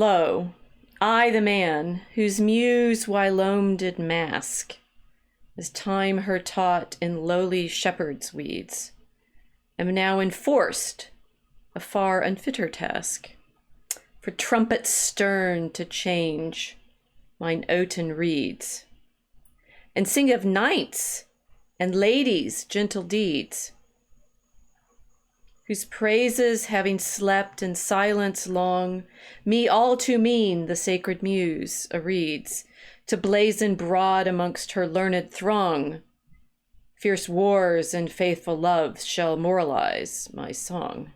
lo, I the man, whose muse whilome did mask, as time her taught in lowly shepherd's weeds, am now enforced a far unfitter task, for trumpets stern to change mine oaten reeds, and sing of knights and ladies' gentle deeds, whose praises having slept in silence long, me all too mean the sacred muse areads, to blazon broad amongst her learned throng. Fierce wars and faithful loves shall moralize my song.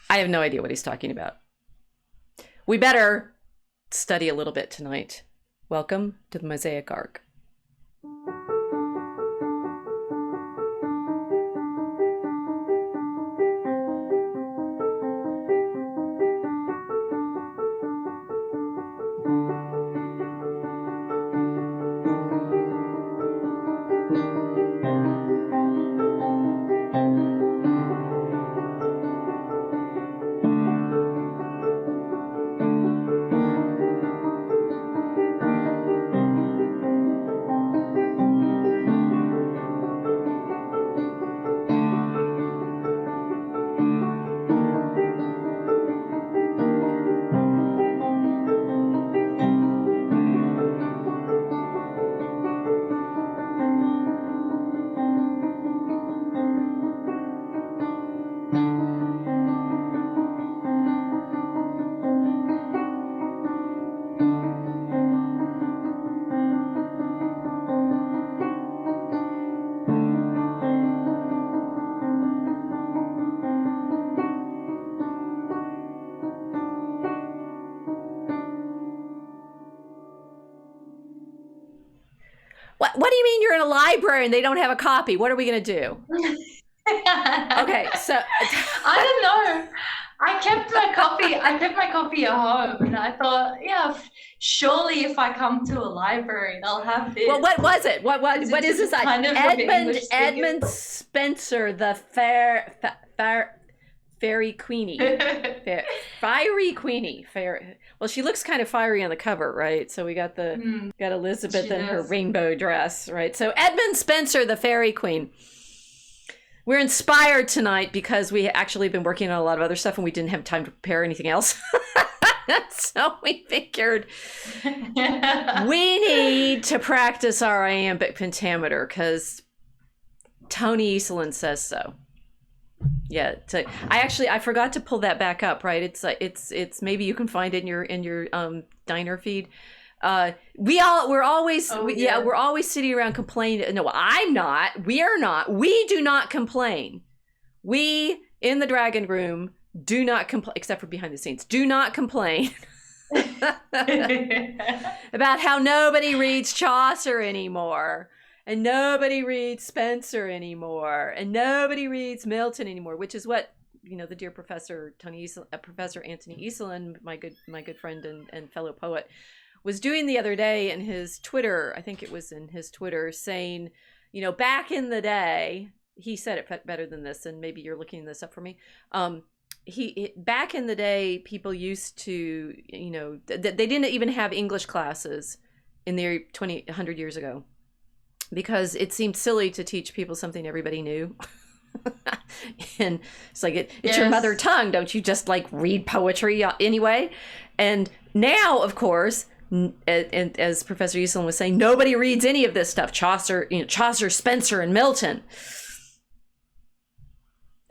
I have no idea what he's talking about. We better study a little bit tonight. Welcome to the Mosaic Ark. What do you mean you're in a library and they don't have a copy? What are we going to do? Okay, so I don't know. I kept my copy at home, and I thought, yeah, surely if I come to a library, they'll have this. Well, what was it? What is this? Kind of Edmund Spenser, the fairy queenie, fiery queenie. Well, she looks kind of fiery on the cover, right? So we got got Elizabeth in her rainbow dress, right? So Edmund Spenser, the fairy queen. We're inspired tonight because we actually been working on a lot of other stuff and we didn't have time to prepare anything else. So we figured we need to practice our iambic pentameter because Tony Eastland says so. Yeah, I forgot to pull that back up, right? It's maybe you can find it in your diner feed. We're always sitting around complaining. No, I'm not. We are not. We do not complain. We in the Dragon Room do not complain, except for behind the scenes. Do not complain about how nobody reads Chaucer anymore, and nobody reads Spenser anymore, and nobody reads Milton anymore, which is what the dear Professor Professor Anthony Eastland, my good friend and fellow poet, was doing the other day in his Twitter. I think it was in his Twitter, saying, back in the day, he said it better than this, and maybe you're looking this up for me. Back in the day, people used to, they didn't even have English classes in the 100 years ago because it seemed silly to teach people something everybody knew. And it's like, it's your mother tongue. Don't you just read poetry anyway? And now, of course, and as Professor Eastland was saying, nobody reads any of this stuff. Chaucer, Spenser, and Milton.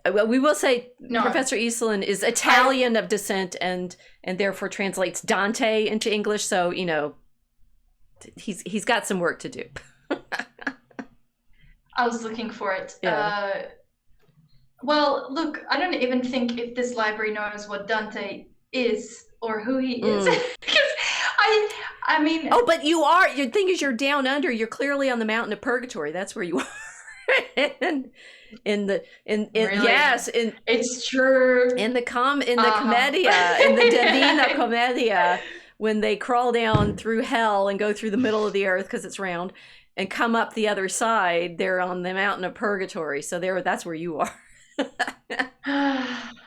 Well, we will say Professor Eastland is Italian of descent and therefore translates Dante into English. So he's got some work to do. I was looking for it. Yeah. Well, look, I don't even think if this library knows what Dante is or who he is. Because I mean. Oh, but you are. Your thing is, you're down under. You're clearly on the mountain of purgatory. That's where you are. Really? Yes, it's true. In the Commedia, in the Divina Commedia, when they crawl down through hell and go through the middle of the earth because it's round, and come up the other side, they're on the mountain of purgatory. So that's where you are.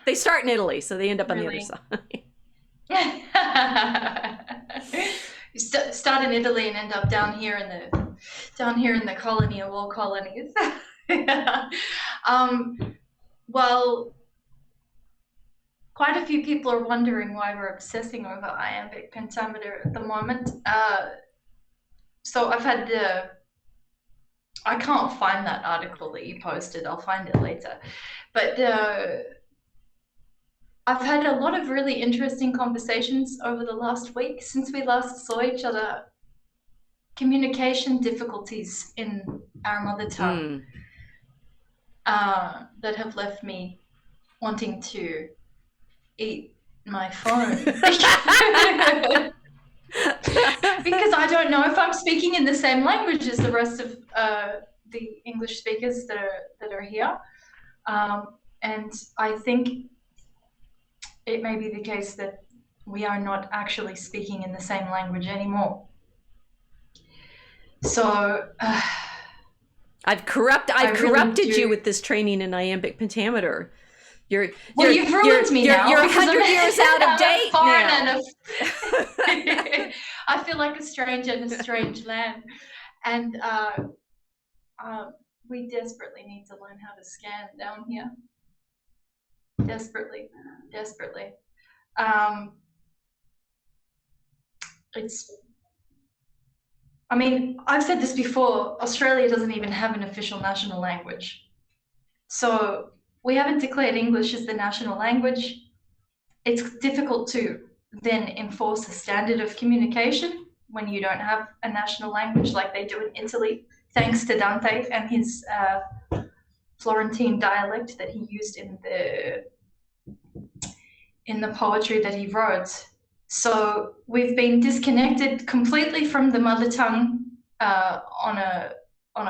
They start in Italy, so they end up on the other side. You start in Italy and end up down here in the colony of all colonies. Well, quite a few people are wondering why we're obsessing over iambic pentameter at the moment. So I've had I can't find that article that you posted. I'll find it later. But I've had a lot of really interesting conversations over the last week since we last saw each other. Communication difficulties in our mother tongue that have left me wanting to eat my phone. Because I don't know if I'm speaking in the same language as the rest of the English speakers that are here. And I think it may be the case that we are not actually speaking in the same language anymore. So I've corrupted you with this training in iambic pentameter. You've ruined me now. You're 100 years out of date now. I feel like a stranger in a strange land, and we desperately need to learn how to scan down here. Desperately. I mean, I've said this before, Australia doesn't even have an official national language. So we haven't declared English as the national language. It's difficult to then enforce a standard of communication when you don't have a national language like they do in Italy, thanks to Dante and his Florentine dialect that he used in the poetry that he wrote. So we've been disconnected completely from the mother tongue on a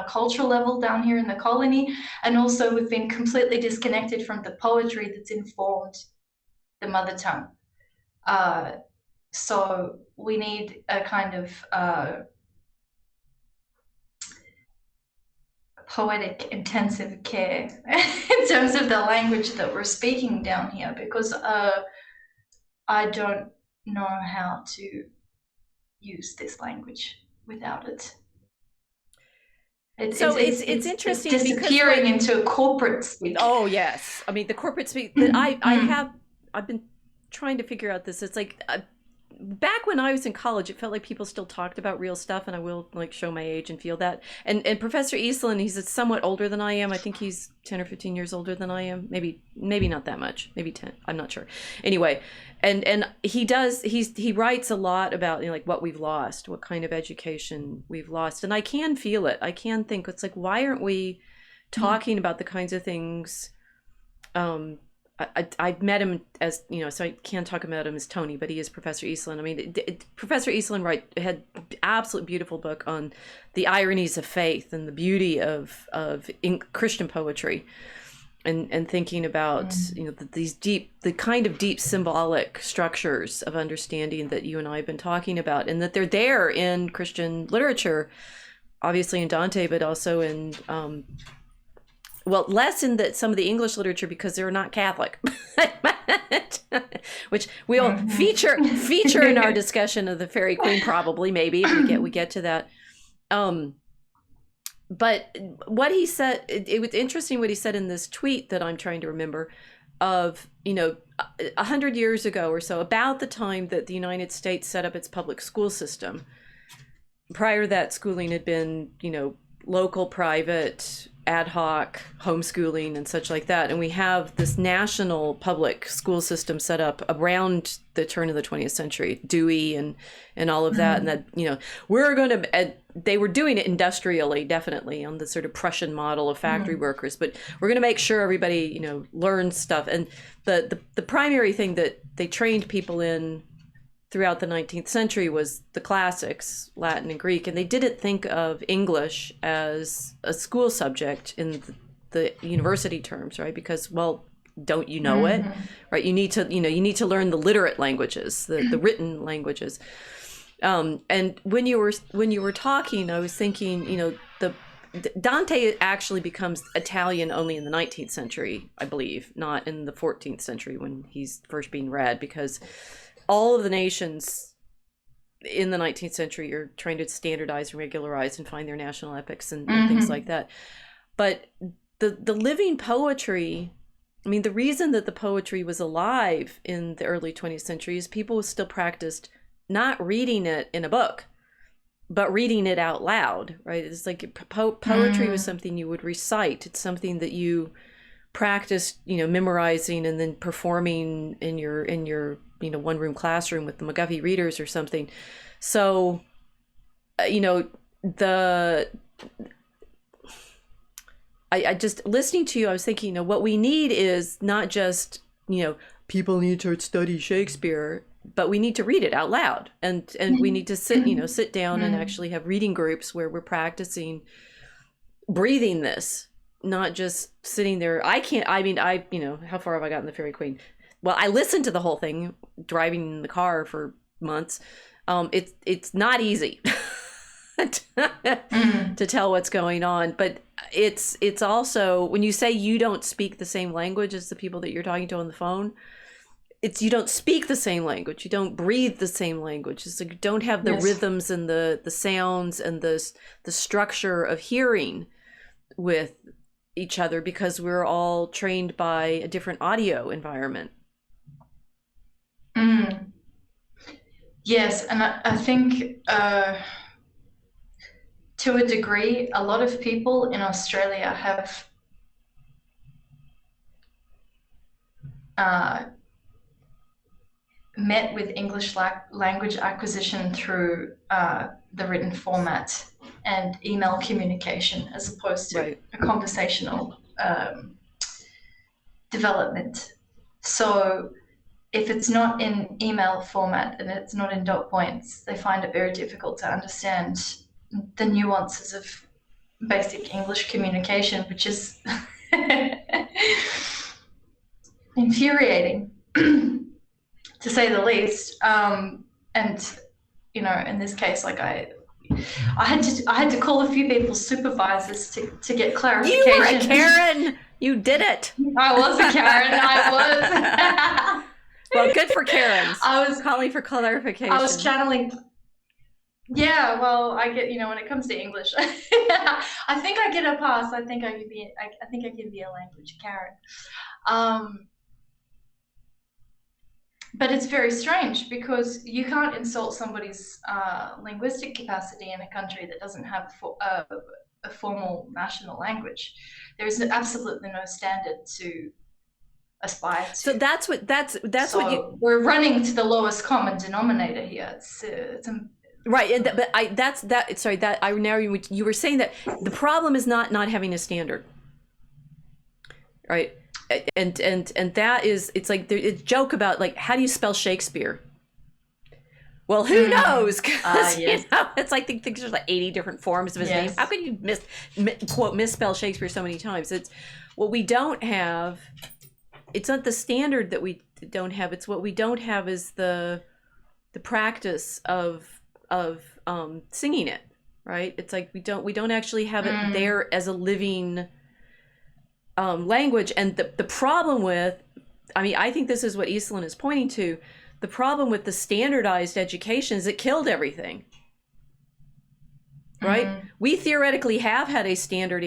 cultural level down here in the colony, and also we've been completely disconnected from the poetry that's informed the mother tongue. So we need a kind of poetic intensive care in terms of the language that we're speaking down here, because I don't know how to use this language without it. It's interesting. It's disappearing into corporate speak. Oh yes, I mean the corporate speak that I've been trying to figure out this. It's like back when I was in college, it felt like people still talked about real stuff, and I will like show my age and feel that. And Professor Eastland, he's somewhat older than I am. I think he's 10 or 15 years older than I am. Maybe not that much. Maybe 10. I'm not sure. Anyway, and he writes a lot about, you know, like what we've lost, what kind of education we've lost, and I can feel it. I can think it's like, why aren't we talking about the kinds of things? I met him as, you know, so I can't talk about him as Tony, but he is Professor Eastland. I mean, Professor Eastland had absolute beautiful book on the ironies of faith and the beauty of Christian poetry, and thinking about you know the kind of deep symbolic structures of understanding that you and I have been talking about, and that they're there in Christian literature, obviously in Dante, but also in well, less in some of the English literature because they're not Catholic, which we'll feature in our discussion of the Fairy Queen, probably, maybe if we get to that. But what he said, it was interesting what he said in this tweet that I'm trying to remember, of, you know, 100 years ago or so, about the time that the United States set up its public school system. Prior to that, schooling had been, you know, local, private, ad hoc, homeschooling and such like that. And we have this national public school system set up around the turn of the 20th century, Dewey and all of that. And that, you know, they were doing it industrially, definitely, on the sort of Prussian model of factory workers, but we're going to make sure everybody, you know, learns stuff. And the primary thing that they trained people in throughout the 19th century was the classics, Latin and Greek, and they didn't think of English as a school subject in the university terms, right? Because, well, don't you know it, right? You need to learn the literate languages, the written languages. And when you were talking, I was thinking, you know, Dante actually becomes Italian only in the 19th century, I believe, not in the 14th century when he's first being read, because all of the nations in the 19th century are trying to standardize and regularize and find their national epics and things like that. But the living poetry, I mean, the reason that the poetry was alive in the early 20th century is people still practiced not reading it in a book, but reading it out loud, right? It's like poetry was something you would recite. It's something that you practiced, memorizing and then performing in your one room classroom with the McGuffey readers or something. So, I just listening to you, I was thinking, what we need is not just, people need to study Shakespeare, but we need to read it out loud, and we need to sit down and actually have reading groups where we're practicing breathing this, not just sitting there. How far have I gotten the Fairy Queen? Well, I listened to the whole thing driving in the car for months. It's not easy to tell what's going on, but it's also, when you say you don't speak the same language as the people that you're talking to on the phone, you don't speak the same language, you don't breathe the same language. It's like you don't have the rhythms and the sounds and the structure of hearing with each other, because we're all trained by a different audio environment. Yes, and I think to a degree, a lot of people in Australia have met with English language acquisition through the written format and email communication, as opposed to a conversational development. So if it's not in email format and it's not in dot points, they find it very difficult to understand the nuances of basic English communication, which is infuriating, to say the least. And in this case, like I had to call a few people's supervisors to get clarification. You were a Karen. You did it. I was a Karen. I was. Well, good for Karens. I was calling for clarification. I was channeling. Yeah, well, I get, when it comes to English, I think I get a pass. I think I can be a language Karen. But it's very strange, because you can't insult somebody's linguistic capacity in a country that doesn't have a formal national language. There is absolutely no standard to aspire to. So that's what we're running to the lowest common denominator here. It's right, you were saying that the problem is not having a standard, right? And that is, it's like it's a joke about, like, how do you spell Shakespeare? Well, who knows? Because it's like there's like 80 different forms of his name. How can you misspell Shakespeare so many times? It's what we don't have. It's not the standard that we don't have. It's what we don't have is the practice of singing it, right? It's like we don't actually have it there as a living language. And the problem with, I think this is what Eastland is pointing to. The problem with the standardized education is it killed everything, right? We theoretically have had a standard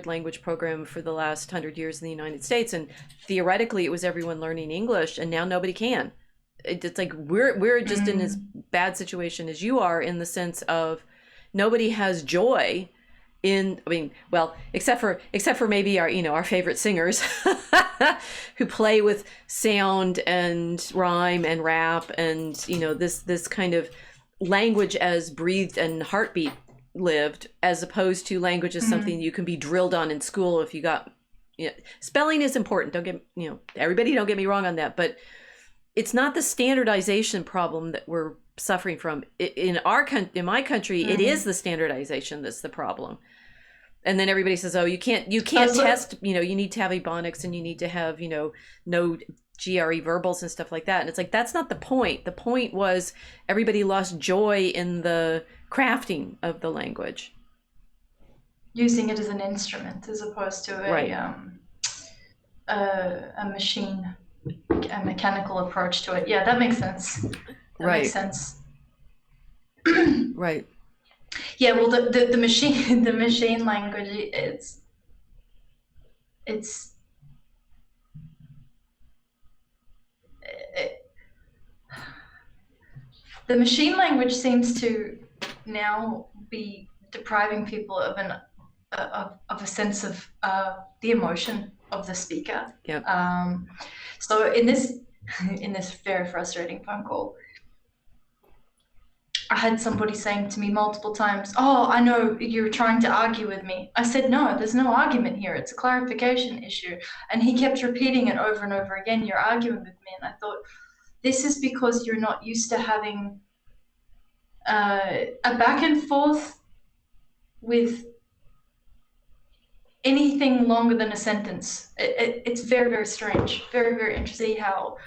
language program for the last 100 years in the United States, and theoretically it was everyone learning English, and now nobody can. It's like we're just in as bad situation as you are, in the sense of nobody has joy in, except for maybe our favorite singers who play with sound and rhyme and rap and this kind of language as breathed and heartbeat lived, as opposed to language as something you can be drilled on in school. If you got spelling is important, everybody don't get me wrong on that, but it's not the standardization problem that we're suffering from. In my country, it is the standardization that's the problem. And then everybody says, "Oh, you can't test. You need to have Ebonics, and you need to have no GRE verbals and stuff like that." And it's like, that's not the point. The point was everybody lost joy in the crafting of the language, using it as an instrument as opposed to a machine. a mechanical approach to it. Yeah, that makes sense. That Right. makes sense. Right. Yeah, well, the machine the machine language, it's the machine language seems to now be depriving people of a sense of the emotion of the speaker. Yep. So in this very frustrating phone call, I had somebody saying to me multiple times, "Oh, I know you're trying to argue with me." I said, "No, there's no argument here. It's a clarification issue." And he kept repeating it over and over again, "You're arguing with me." And I thought, this is because you're not used to having a back and forth with anything longer than a sentence. It's very, very strange. Very, very interesting how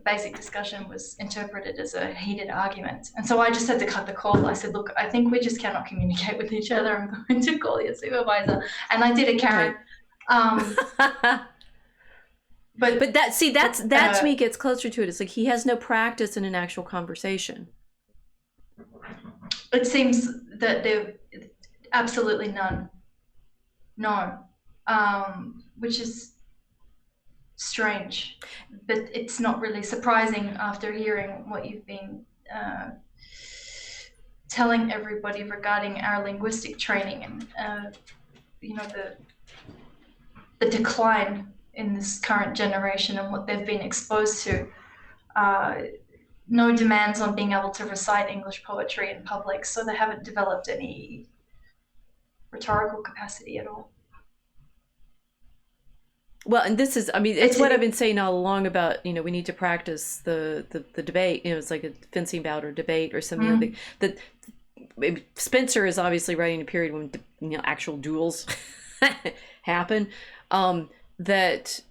basic discussion was interpreted as a heated argument. And so I just had to cut the call. I said, "Look, I think we just cannot communicate with each other. I'm going to call your supervisor." And I did a Karen. But that to me gets closer to it. It's like he has no practice in an actual conversation. It seems that there absolutely none. No. Which is strange, but it's not really surprising after hearing what you've been telling everybody regarding our linguistic training and the decline in this current generation and what they've been exposed to. No demands on being able to recite English poetry in public, so they haven't developed any rhetorical capacity at all. Well, and this is, I mean, it's what I've been saying all along about, we need to practice the debate. It's like a fencing bout or debate or something. That Spenser is obviously writing a period when actual duels happen. That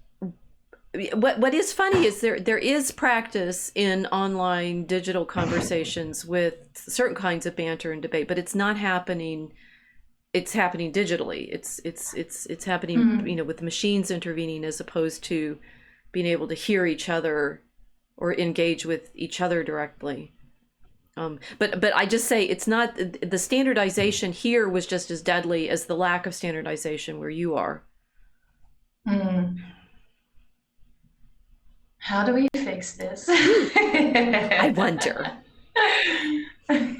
what is funny is there is practice in online digital conversations with certain kinds of banter and debate, but it's not happening. It's happening digitally. It's happening, with the machines intervening as opposed to being able to hear each other or engage with each other directly. But I just say it's not, the standardization here was just as deadly as the lack of standardization where you are. How do we fix this? I wonder. No,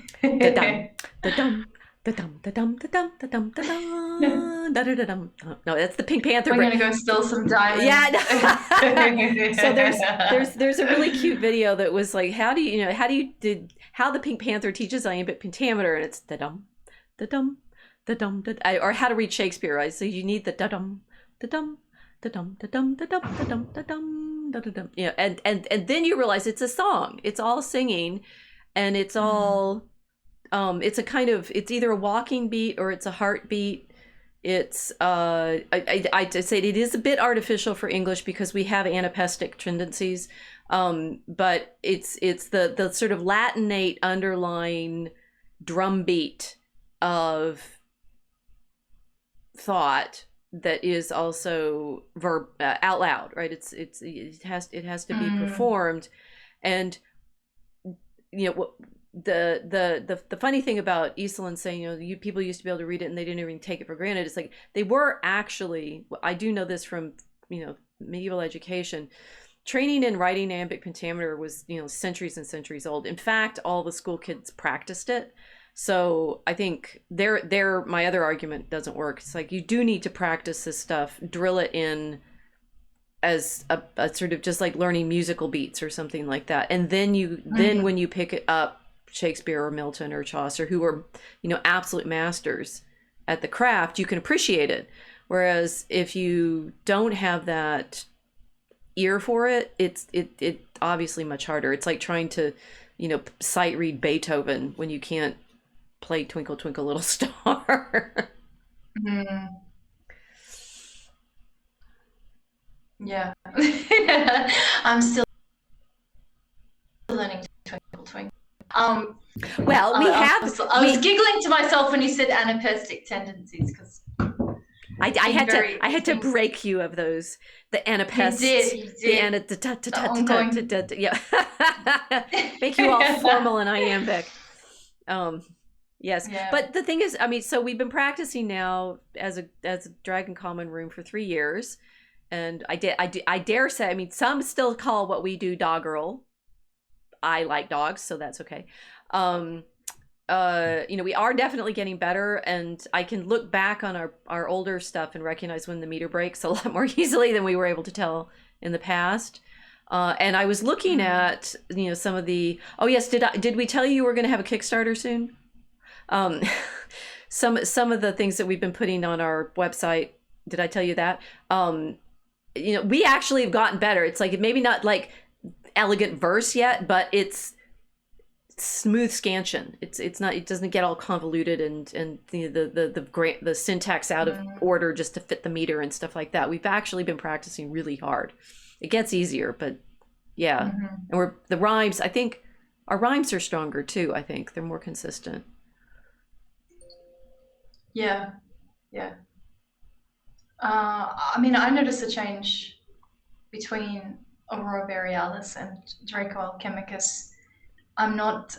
that's the Pink Panther. We're gonna go steal some diamonds. Yeah. So there's a really cute video that was like, how the Pink Panther teaches Iambic Pentameter, and it's da-dum, da-dum, da-dum, or how to read Shakespeare. I say you need the da-dum, da-dum, da-dum, da-dum, da-dum, da-dum, da-dum, da-dum. And then you realize it's a song. It's all singing, and it's all. It's a kind of, it's either a walking beat or it's a heartbeat. It's I say it is a bit artificial for English because we have anapestic tendencies, but it's the sort of Latinate underlying drum beat of thought that is also out loud, right? It has to be performed, and the funny thing about Eastland saying, people used to be able to read it and they didn't even take it for granted. It's like they were actually, I do know this from, medieval education, training in writing Iambic Pentameter was, centuries and centuries old. In fact, all the school kids practiced it. So I think my other argument doesn't work. It's like, you do need to practice this stuff, drill it in as a sort of just like learning musical beats or something like that. And then when you pick it up, Shakespeare or Milton or Chaucer, who were, absolute masters at the craft, you can appreciate it. Whereas if you don't have that ear for it, it's obviously much harder. It's like trying to, sight read Beethoven when you can't play Twinkle Twinkle Little Star. Yeah. I'm still learning Twinkle Twinkle. Well, I was giggling to myself when you said anapestic tendencies, because I had to break you of those, the anapests, you did. yeah, make you all formal and iambic. Yes, Yeah. but the thing is, I mean, so we've been practicing now as a Dragon Common Room for 3 years, and I dare say, I mean, some still call what we do doggerel. I like dogs, so that's okay. We are definitely getting better, and I can look back on our older stuff and recognize when the meter breaks a lot more easily than we were able to tell in the past. And I was looking at, some of the, oh yes, did we tell you we're going to have a Kickstarter soon? Some of the things that we've been putting on our website, did I tell you that? We actually have gotten better. It's like, maybe not like elegant verse yet, but it's smooth scansion. It's not, it doesn't get all convoluted and the syntax out of order just to fit the meter and stuff like that. We've actually been practicing really hard. It gets easier, but yeah. And the rhymes, I think our rhymes are stronger too. I think they're more consistent. Yeah. I mean, I noticed a change between Aurora Borealis and Draco Alchemicus. I'm not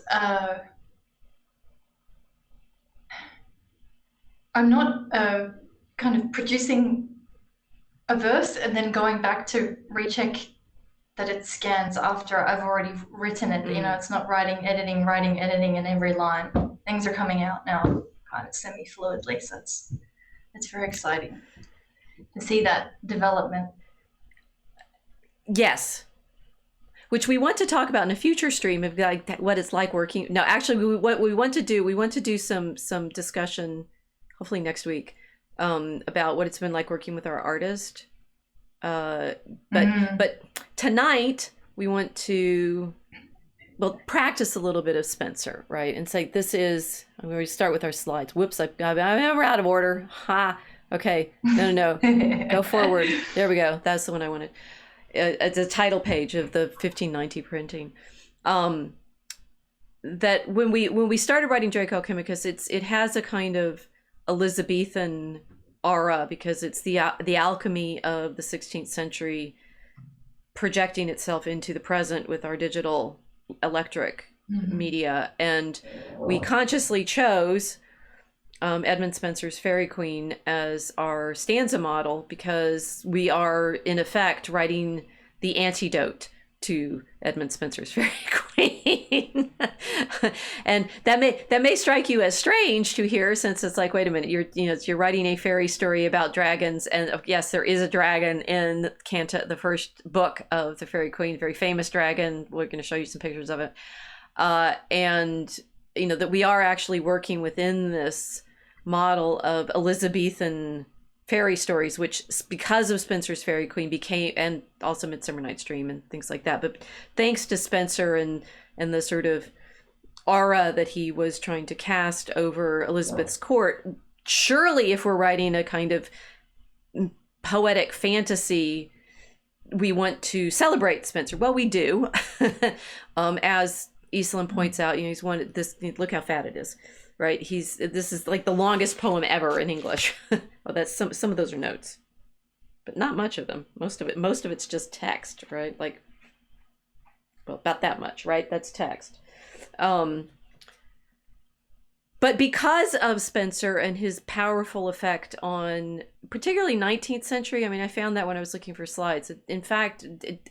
kind of producing a verse and then going back to recheck that it scans after I've already written it. It's not writing, editing in every line. Things are coming out now kind of semi-fluidly, so it's very exciting to see that development. Yes. Which we want to talk about in a future stream of like what it's like working. No, actually, what we want to do some discussion, hopefully next week, about what it's been like working with our artist. But tonight we want to practice a little bit of Spenser, right? And say this is. I'm going to start with our slides. Whoops, I'm out of order. Ha. Okay. No. Go forward. There we go. That's the one I wanted. It's a title page of the 1590 printing. That when we started writing Draco Alchemicus, it has a kind of Elizabethan aura because it's the alchemy of the 16th century projecting itself into the present with our digital electric media, and we consciously chose Edmund Spenser's Fairy Queen as our stanza model because we are in effect writing the antidote to Edmund Spenser's Fairy Queen. And that may strike you as strange to hear, since it's like, wait a minute, you're writing a fairy story about dragons, and yes, there is a dragon in the first book of the Fairy Queen, very famous dragon. We're going to show you some pictures of it, and that we are actually working within this model of Elizabethan fairy stories, which because of Spenser's Fairy Queen became, and also Midsummer Night's Dream and things like that, but thanks to Spenser and the sort of aura that he was trying to cast over Elizabeth's court, surely if we're writing a kind of poetic fantasy, we want to celebrate Spenser. Well, we do. As Eastland points out, he's one, this, look how fat it is. Right, this is like the longest poem ever in English. Well, that's some of those are notes, but not much of them. Most of it's just text, right? Like, well, about that much, right? That's text. But because of Spenser and his powerful effect on particularly 19th century, I mean, I found that when I was looking for slides. In fact,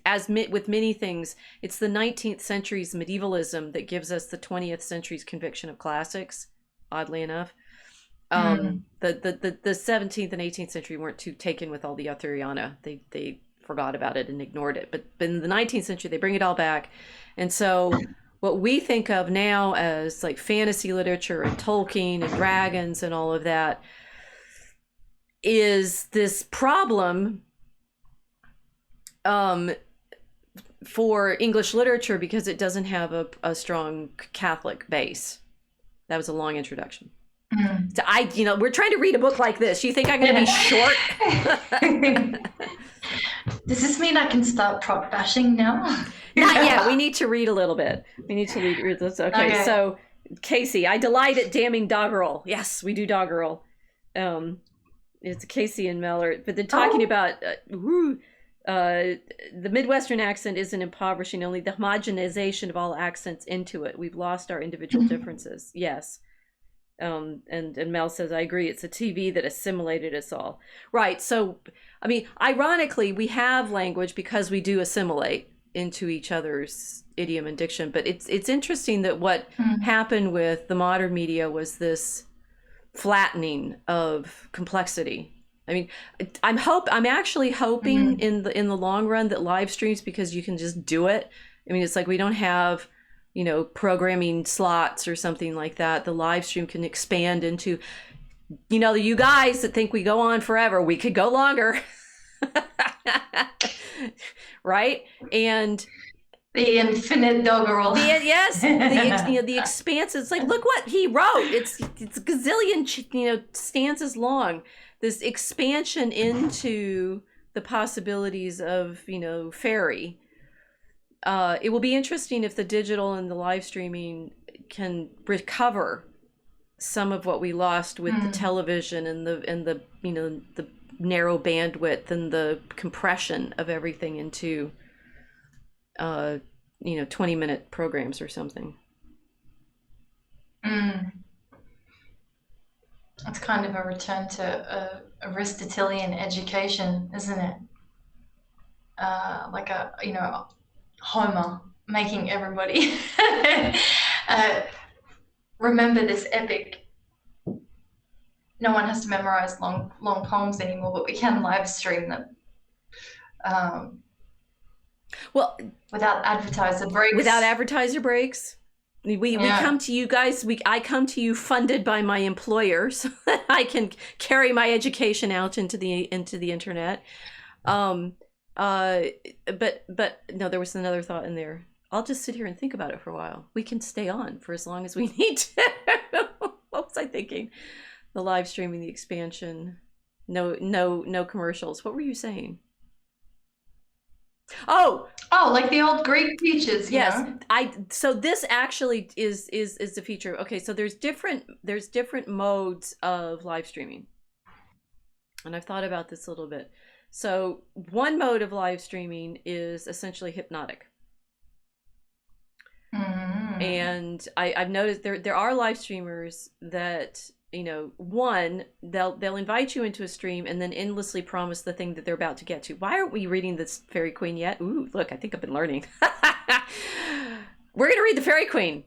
with many things, it's the 19th century's medievalism that gives us the 20th century's conviction of classics, oddly enough. The 17th and 18th century weren't too taken with all the Arthuriana. They forgot about it and ignored it. But in the 19th century, they bring it all back. And so what we think of now as like fantasy literature and Tolkien and dragons and all of that is this problem for English literature because it doesn't have a strong Catholic base. That was a long introduction. So we're trying to read a book like this. You think I'm going to be short? Does this mean I can start prop bashing now? Not yet. We need to read a little bit. We need to read this. Okay. So, Casey, I delight at damning doggerel. Yes, we do doggerel. It's Casey and Mel, but they're talking about the Midwestern accent isn't impoverishing, only the homogenization of all accents into it. We've lost our individual differences. Yes. And Mel says, I agree. It's a TV that assimilated us all. Right. So, I mean, ironically, we have language because we do assimilate into each other's idiom and diction. But it's interesting that what happened with the modern media was this flattening of complexity. I mean, I'm actually hoping in the long run that live streams, because you can just do it. I mean, it's like we don't have, programming slots or something like that. The live stream can expand into, you guys that think we go on forever, we could go longer. Right? And the infinite doggerel. Yes, the expanse. It's like, look what he wrote. It's a gazillion, stanzas long. This expansion into the possibilities of, fairy. It will be interesting if the digital and the live streaming can recover some of what we lost with the television and the the narrow bandwidth and the compression of everything into 20-minute programs or something. It's kind of a return to Aristotelian education, isn't it? Like Homer making everybody remember this epic. No one has to memorize long poems anymore, but we can live stream them. Without advertiser breaks. We come to you guys. I come to you funded by my employer, so that I can carry my education out into the internet. But no, there was another thought in there. I'll just sit here and think about it for a while. We can stay on for as long as we need to. What was I thinking? The live streaming, the expansion, no commercials. What were you saying? Oh, like the old Greek teachers. Yes, so this actually is the feature. Okay, so there's different modes of live streaming, and I've thought about this a little bit. So one mode of live streaming is essentially hypnotic. And I've noticed there are live streamers that, one, they'll invite you into a stream and then endlessly promise the thing that they're about to get to. Why aren't we reading this Fairy Queen yet? Ooh, look, I think I've been learning. We're going to read the Fairy Queen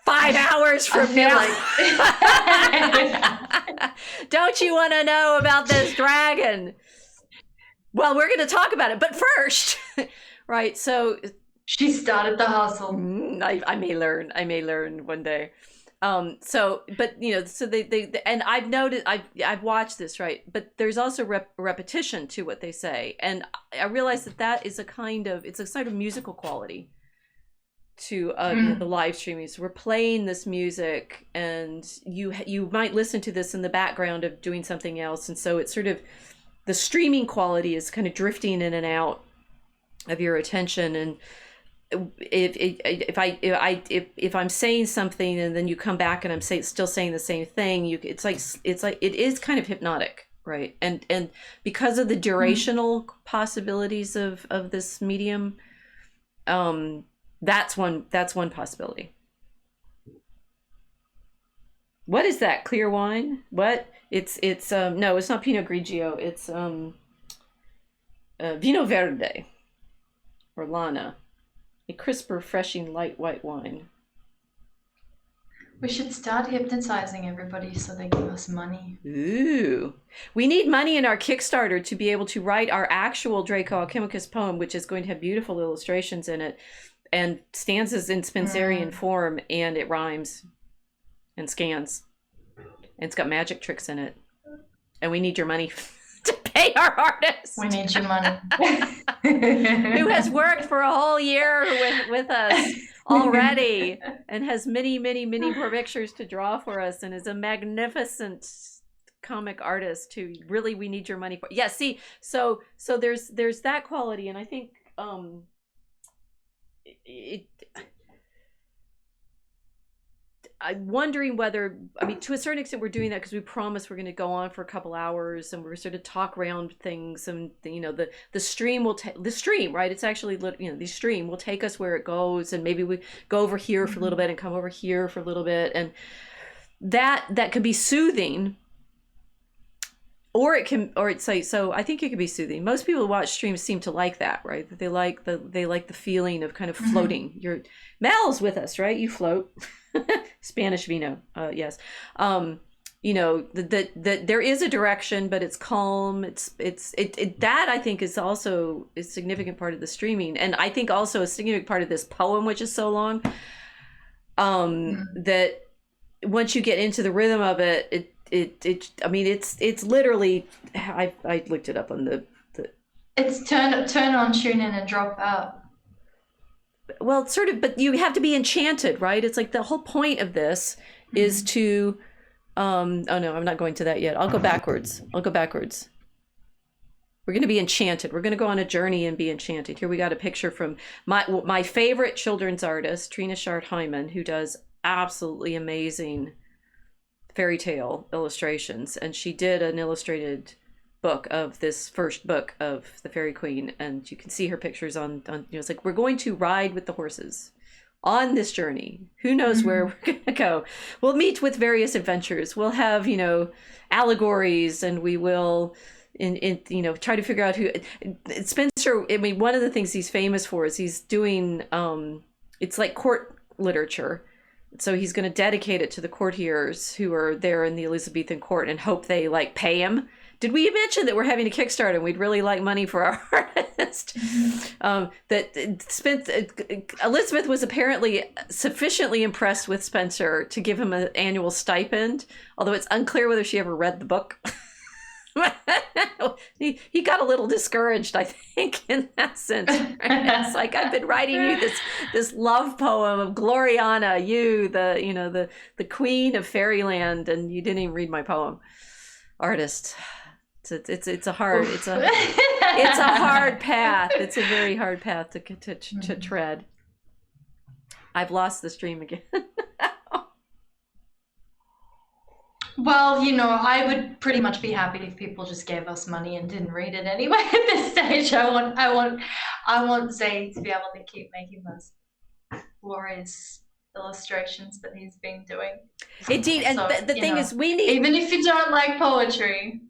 5 hours from now. Don't you want to know about this dragon? Well, we're going to talk about it, but first, right, so... She started the hustle. I may learn one day. So they and I've noticed, I've watched this, right, but there's also repetition to what they say, and I realize that is it's a sort of musical quality to the live streaming. So we're playing this music, and you might listen to this in the background of doing something else, and so it's sort of the streaming quality is kind of drifting in and out of your attention. And if I'm saying something and then you come back and I'm still saying the same thing, it's like it is kind of hypnotic, right? And because of the durational possibilities of this medium, that's one possibility. What is that? Clear wine? What? It's no, it's not Pinot Grigio. It's Vino Verde or Lana. A crisp, refreshing, light white wine. We should start hypnotizing everybody so they give us money. Ooh. We need money in our Kickstarter to be able to write our actual Draco Alchemicus poem, which is going to have beautiful illustrations in it and stanzas in Spenserian form, and it rhymes and scans. And it's got magic tricks in it. And we need your money to pay our artists. We need your money. Who has worked for a whole year with us already and has many more pictures to draw for us and is a magnificent comic artist who really we need your money for. Yeah, see, so there's that quality, and I think I'm wondering whether, I mean, to a certain extent, we're doing that because we promised we're going to go on for a couple hours and we're sort of talk around things, and the stream will take the stream, right? It's actually, the stream will take us where it goes, and maybe we go over here for a little bit and come over here for a little bit, and that could be soothing, or it can, or it's like, so I think it could be soothing. Most people who watch streams seem to like that, right? They like the feeling of kind of floating. Mel's with us, right? You float. Spanish vino, yes. That there is a direction, but it's calm. That I think is also a significant part of the streaming, and I think also a significant part of this poem, which is so long. That once you get into the rhythm of it, I mean, it's literally. I looked it up on the. It's turn on, tune in, and drop out. Well, sort of, but you have to be enchanted, right? It's like the whole point of this is to, oh no, I'm not going to that yet. I'll go backwards. We're going to be enchanted. We're going to go on a journey and be enchanted. Here we got a picture from my favorite children's artist, Trina Shard-Hyman, who does absolutely amazing fairy tale illustrations. And she did an illustrated book of this first book of the Fairy Queen, and you can see her pictures on it's like, we're going to ride with the horses on this journey. Who knows where we're gonna go? We'll meet with various adventures. We'll have allegories, and we will try to figure out who Spenser. I mean, one of the things he's famous for is he's doing it's like court literature. So he's going to dedicate it to the courtiers who are there in the Elizabethan court and hope they pay him. Did we mention that we're having a Kickstarter and we'd really like money for our artist? Elizabeth was apparently sufficiently impressed with Spenser to give him an annual stipend, although it's unclear whether she ever read the book. he got a little discouraged, I think, in that sense. Right? It's like, I've been writing you this love poem of Gloriana, you, the queen of fairyland, and you didn't even read my poem. Artist. It's a hard path. It's a very hard path to tread. I've lost the stream again. Well, I would pretty much be happy if people just gave us money and didn't read it anyway. At this stage, I want Zay to be able to keep making those glorious illustrations that he's been doing. Indeed, and the thing is, we need, even if you don't like poetry,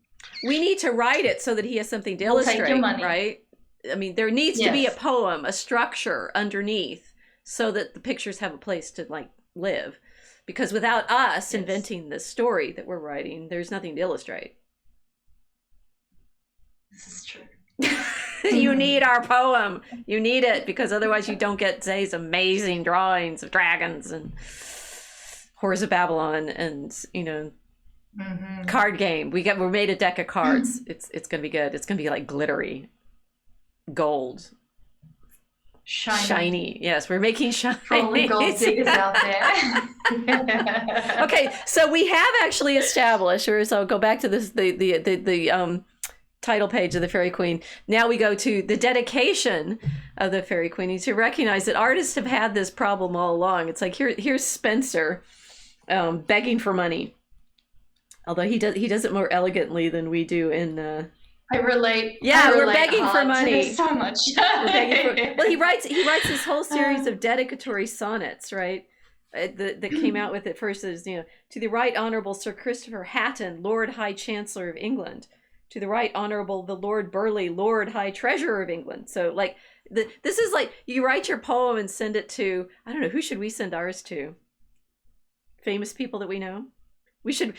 we need to write it so that he has something to illustrate, take your money. Right? I mean, there needs to be a poem, a structure underneath, so that the pictures have a place to live. Because without us inventing this story that we're writing, there's nothing to illustrate. This is true. You need our poem. You need it, because otherwise you don't get Zay's amazing drawings of dragons and Whores of Babylon and card game. We made a deck of cards. It's gonna be good. It's gonna be glittery gold. Shiny. Yes, we're making shiny. All the gold diggers out there. Okay, so we have actually established, or so I'll go back to this the title page of the Fairy Queen. Now we go to the dedication of the Fairy Queen. To recognize that artists have had this problem all along. It's like here's Spenser begging for money, although he does it more elegantly than we do in. I relate. Yeah, we're begging for money so much. Well, he writes this whole series of dedicatory sonnets, right? That came out with it first as to the Right Honourable Sir Christopher Hatton, Lord High Chancellor of England, to the Right Honourable the Lord Burleigh, Lord High Treasurer of England. So this is you write your poem and send it to, I don't know, who should we send ours to? Famous people that we know. We'll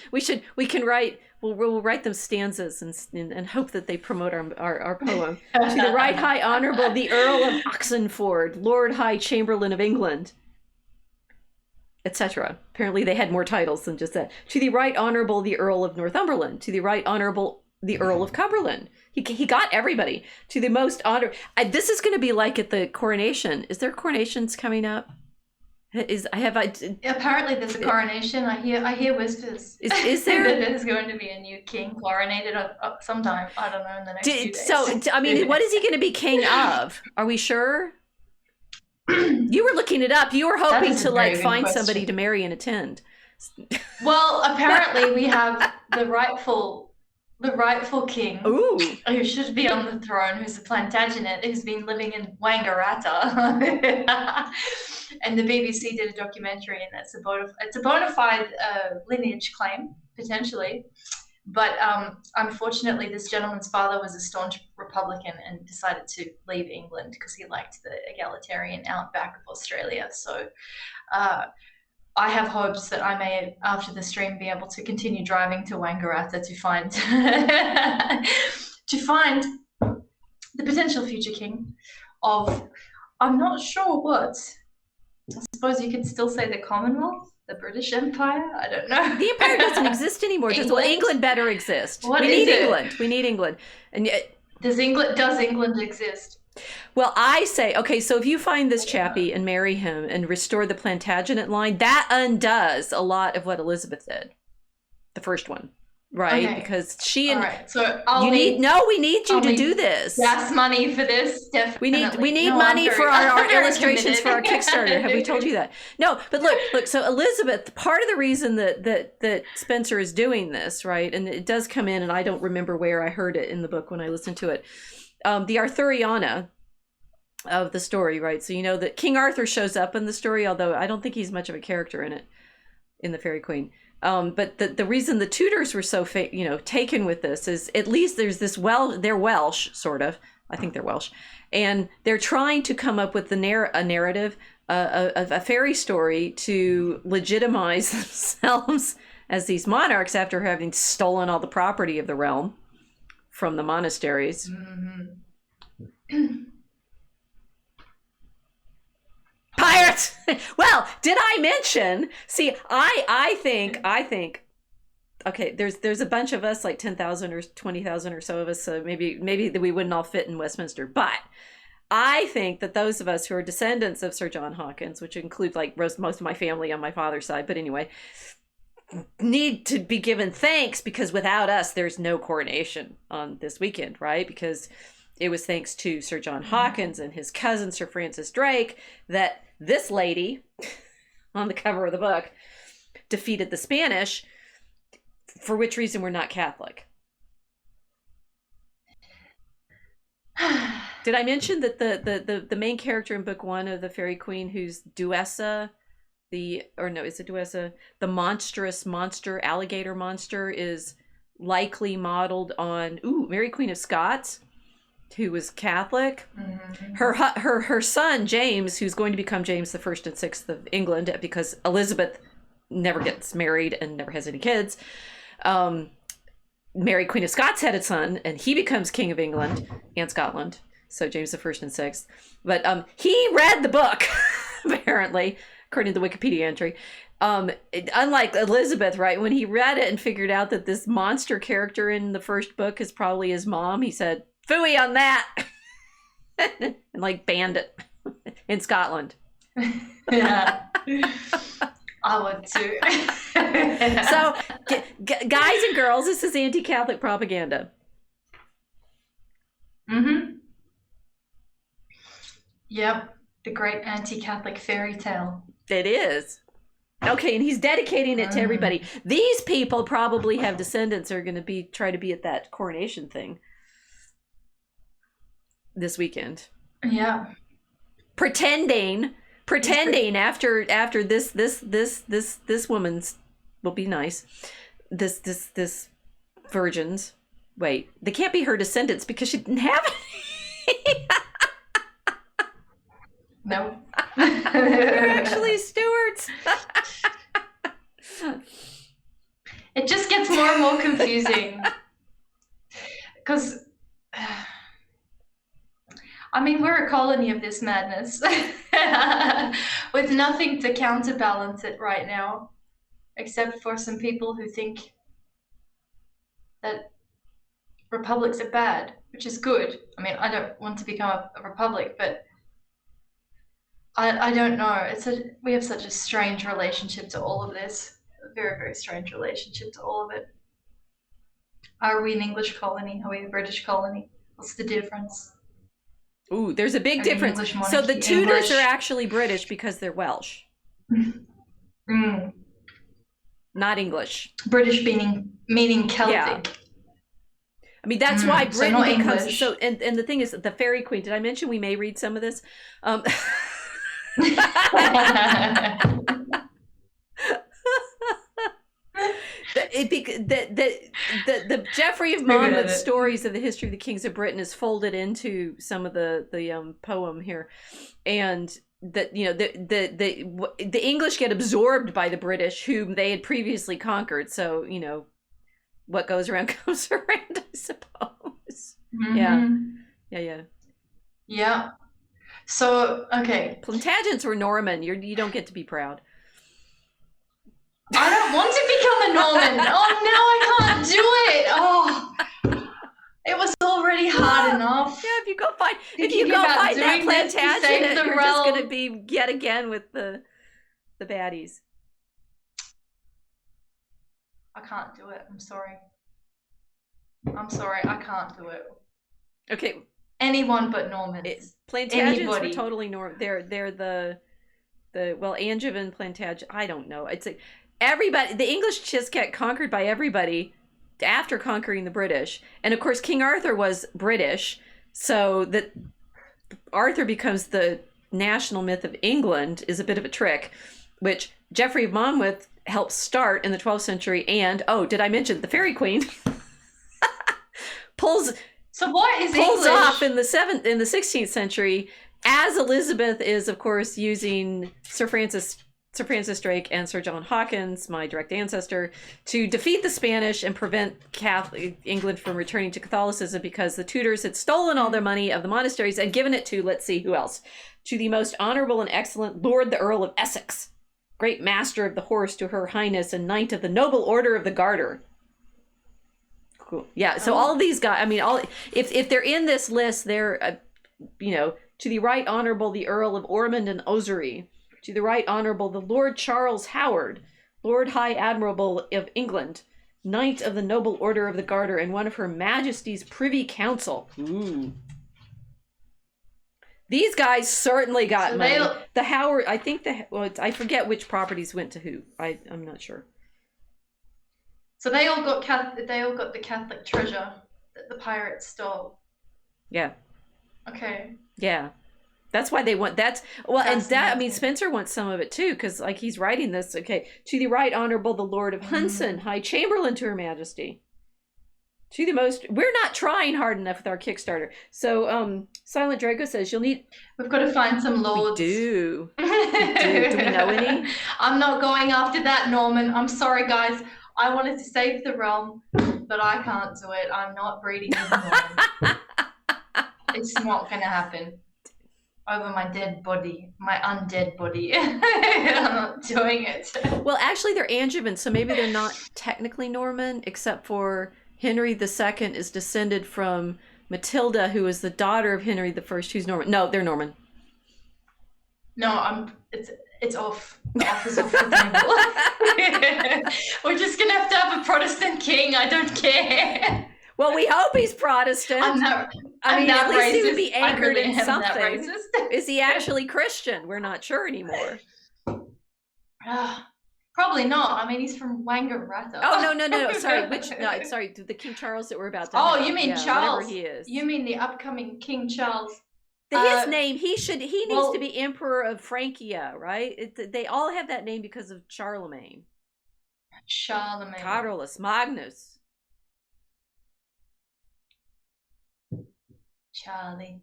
write them stanzas and hope that they promote our poem. To the Right High Honourable the Earl of Oxenford, Lord High Chamberlain of England, etc. Apparently they had more titles than just that. To the Right Honourable the Earl of Northumberland, to the Right Honourable the Earl of Cumberland. He got everybody. To the most honor. This is going to be like at the coronation. Is there coronations coming up? Apparently there's a coronation. I hear whispers. Is there? That there's going to be a new king coronated sometime. I don't know, in the next few days. So I mean, what is he going to be king of? Are we sure? You were looking it up. You were hoping is to a very like good find question. somebody to marry and attend. Well, apparently we have the rightful king, Ooh. who should be on the throne, who's a Plantagenet, who's been living in Wangaratta. And the BBC did a documentary, and it's a bona fide lineage claim, potentially. But unfortunately, this gentleman's father was a staunch Republican and decided to leave England because he liked the egalitarian outback of Australia. So I have hopes that I may, after the stream, be able to continue driving to Wangaratta to find the potential future king of, I'm not sure what. I suppose you could still say the Commonwealth, the British Empire. I don't know. The empire doesn't exist anymore. England better exist. We need England. We need England. And yet, does England exist? Well, I say, okay, so if you find this chappie and marry him and restore the Plantagenet line, that undoes a lot of what Elizabeth did, the first one, right? Okay. Because she and so we need you to do this. Gas money for this, definitely. We need money for our illustrations for our Kickstarter. Have we told you that? No, but look. So Elizabeth, part of the reason that Spenser is doing this, right, and it does come in, and I don't remember where I heard it in the book when I listened to it. The Arthuriana of the story, right? So you know that King Arthur shows up in the story, although I don't think he's much of a character in it, in the Fairy Queen. But the reason the Tudors were so taken with this is, at least there's this, they're Welsh, sort of. I think they're Welsh, and they're trying to come up with a narrative of a fairy story to legitimize themselves as these monarchs after having stolen all the property of the realm from the monasteries. Pirates. Well, did I mention? See, I think. Okay, there's a bunch of us, like 10,000 or 20,000 or so of us. So maybe we wouldn't all fit in Westminster, but I think that those of us who are descendants of Sir John Hawkins, which include like most of my family on my father's side, but anyway, need to be given thanks, because without us there's no coronation on this weekend, right? Because it was thanks to Sir John Hawkins and his cousin Sir Francis Drake that this lady on the cover of the book defeated the Spanish, for which reason we're not Catholic. Did I mention that the main character in book 1 of the Fairy Queen, who's Duessa, the monstrous monster, alligator monster, is likely modeled on Mary Queen of Scots, who was Catholic. Mm-hmm. Her son James, who's going to become James the 1st and 6th of England, because Elizabeth never gets married and never has any kids. Mary Queen of Scots had a son, and he becomes King of England and Scotland. So James the 1st and 6th. But he read the book, apparently, according to the Wikipedia entry. Unlike Elizabeth, right? When he read it and figured out that this monster character in the first book is probably his mom, he said, "Phooey on that," and like banned it in Scotland. Yeah. I would too. So, guys and girls, this is anti-Catholic propaganda. Mm-hmm. Yep, the great anti-Catholic fairy tale. It is. Okay, and he's dedicating it to everybody. These people probably have descendants who are going to try to be at that coronation thing this weekend. Yeah. Pretending after this woman's, will be nice, this virgins, wait, they can't be her descendants because she didn't have any. No. They're actually Stuarts. It just gets more and more confusing, because I mean, we're a colony of this madness with nothing to counterbalance it right now, except for some people who think that republics are bad, which is good. I mean, I don't want to become a republic, but I don't know. We have such a strange relationship to all of this. A very, very strange relationship to all of it. Are we an English colony? Are we a British colony? What's the difference? Ooh, there's a big difference. English So the monarchy, Tudors English. are actually British because they're Welsh, Mm. not English. British meaning Celtic. Yeah. I mean, that's why So Britain not becomes English. so. And the thing is, the Fairy Queen. Did I mention we may read some of this? The Geoffrey of Monmouth stories of the history of the kings of Britain is folded into some of the poem here, and that the English get absorbed by the British, whom they had previously conquered. So what goes around comes around, I suppose. Mm-hmm. Yeah. So okay, Plantagenets were Norman. You don't get to be proud. I don't want to become a Norman. Oh no, I can't do it. Oh, it was already hard enough. Yeah, if you go find Thinking about that doing this to save Plantagenet, the you're just realm. gonna be yet again with the baddies. I can't do it. I'm sorry, I can't do it. Okay, Anyone but Normans. Plantagenets were Anybody. totally Norman. They're the Angevin Plantagenet. I don't know. It's like everybody. The English just get conquered by everybody after conquering the British, and of course King Arthur was British, so that Arthur becomes the national myth of England is a bit of a trick, which Geoffrey of Monmouth helped start in the 12th century. And did I mention the Fairy Queen pulls English? off in the 16th century, as Elizabeth is, of course, using Sir Francis Drake and Sir John Hawkins, my direct ancestor, to defeat the Spanish and prevent England from returning to Catholicism, because the Tudors had stolen all their money of the monasteries and given it to, let's see, who else? To the most honorable and excellent Lord the Earl of Essex, great master of the horse to Her Highness and Knight of the Noble Order of the Garter. Cool. Yeah, so all of these guys, I mean, if they're in this list, they're, to the Right Honorable the Earl of Ormond and Ossory, to the Right Honorable the Lord Charles Howard, Lord High Admiral of England, Knight of the Noble Order of the Garter, and one of Her Majesty's Privy Council. Ooh. These guys certainly got money. The Howard, I think I forget which properties went to who. I'm not sure. So they all got the Catholic treasure that the pirates stole. Yeah. Okay. Yeah. That's why they want Spenser wants some of it too, because like he's writing this. Okay, to the Right Honorable the Lord of Hunson, High Chamberlain to Her Majesty. To the most, we're not trying hard enough with our Kickstarter. So Silent Draco says we've got to find some lords. We do. Do we know any? I'm not going after that, Norman. I'm sorry, guys. I wanted to save the realm, but I can't do it. I'm not breeding with Norman. It's not going to happen. Over my dead body, my undead body. I'm not doing it. Well, actually, they're Angevin, so maybe they're not technically Norman, except for Henry II is descended from Matilda, who is the daughter of Henry I, who's Norman. No, they're Norman. No, it's off. The off is off the table. We're just gonna have a Protestant king. I don't care. Well, we hope he's Protestant. At least he would be anchored in something. Is he actually Christian? We're not sure anymore. Probably not. I mean, he's from Wangaratta. Oh, no. Sorry. The King Charles that we're about to have. You mean Charles? Whatever he is. You mean the upcoming King Charles. His name, he needs to be Emperor of Francia, right? They all have that name because of Charlemagne. Carolus Magnus. Charlie.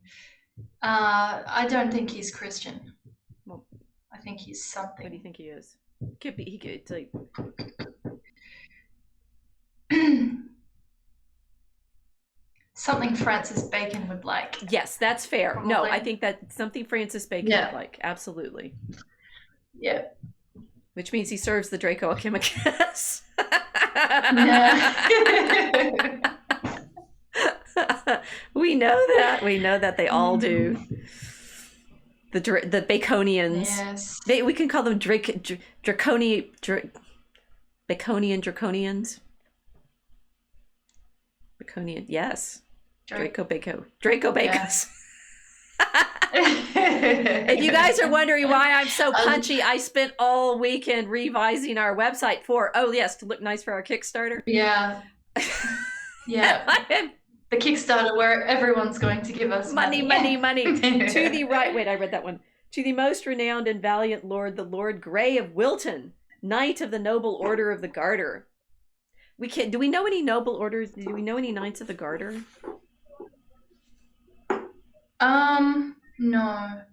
I don't think he's Christian. Well, I think he's something. What do you think he is? Could be. He could like. Something Francis Bacon would like. Yes, that's fair. Probably. No, I think that's something Francis Bacon would like. Absolutely. Yeah. Which means he serves the Draco Alchemicus. Yeah. We know that. We know that they all do. The Baconians. Yes. We can call them Baconian Draconians. Baconian, yes. Draco Bacus. If you guys are wondering why I'm so punchy, I spent all weekend revising our website to look nice for our Kickstarter. Yeah. Yeah. The Kickstarter where everyone's going to give us money. To the right, wait, I read that one. To the most renowned and valiant lord, the Lord Grey of Wilton, Knight of the Noble Order of the Garter. Do we know any noble orders? Do we know any Knights of the Garter? No.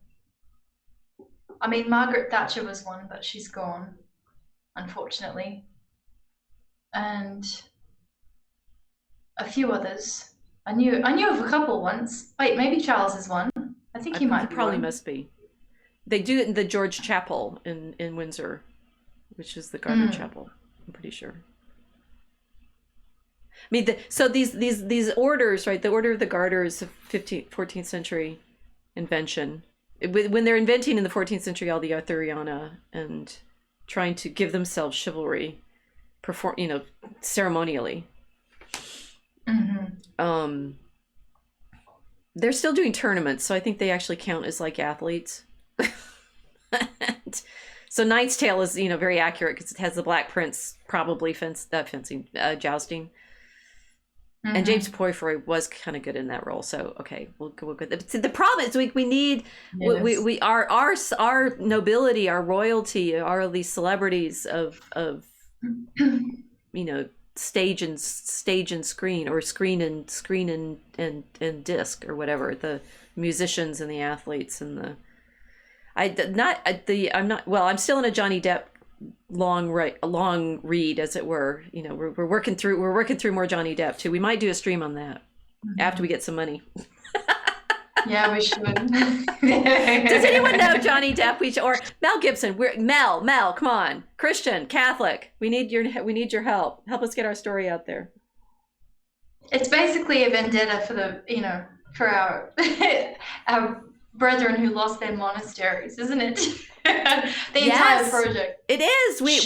I mean, Margaret Thatcher was one, but she's gone, unfortunately. And a few others. I knew of a couple once. Wait, maybe Charles is one. I think he might be probably one. must be. They do it in the George Chapel in Windsor, which is the Garter Chapel. I'm pretty sure. I mean, so these orders, right? The Order of the Garter is a 14th century invention. When they're inventing in the 14th century all the Arthuriana and trying to give themselves chivalry, ceremonially. They're still doing tournaments, so I think they actually count as like athletes. So Knight's Tale is very accurate because it has the Black Prince probably jousting. And James Poyfroy was kind of good in that role, so okay, we'll go with it. The problem is we need our nobility, our royalty, are these celebrities of stage and screen, or screen and disc, or whatever, the musicians and the athletes and I'm still in a Johnny Depp long read, as it were. We're working through more Johnny Depp too. We might do a stream on that after we get some money. Yeah, we should. Does anyone know Johnny Depp? Or Mel Gibson? Mel, come on, Christian, Catholic. We need your help. Help us get our story out there. It's basically a vendetta for our our brethren who lost their monasteries, isn't it? The entire project. It is. We're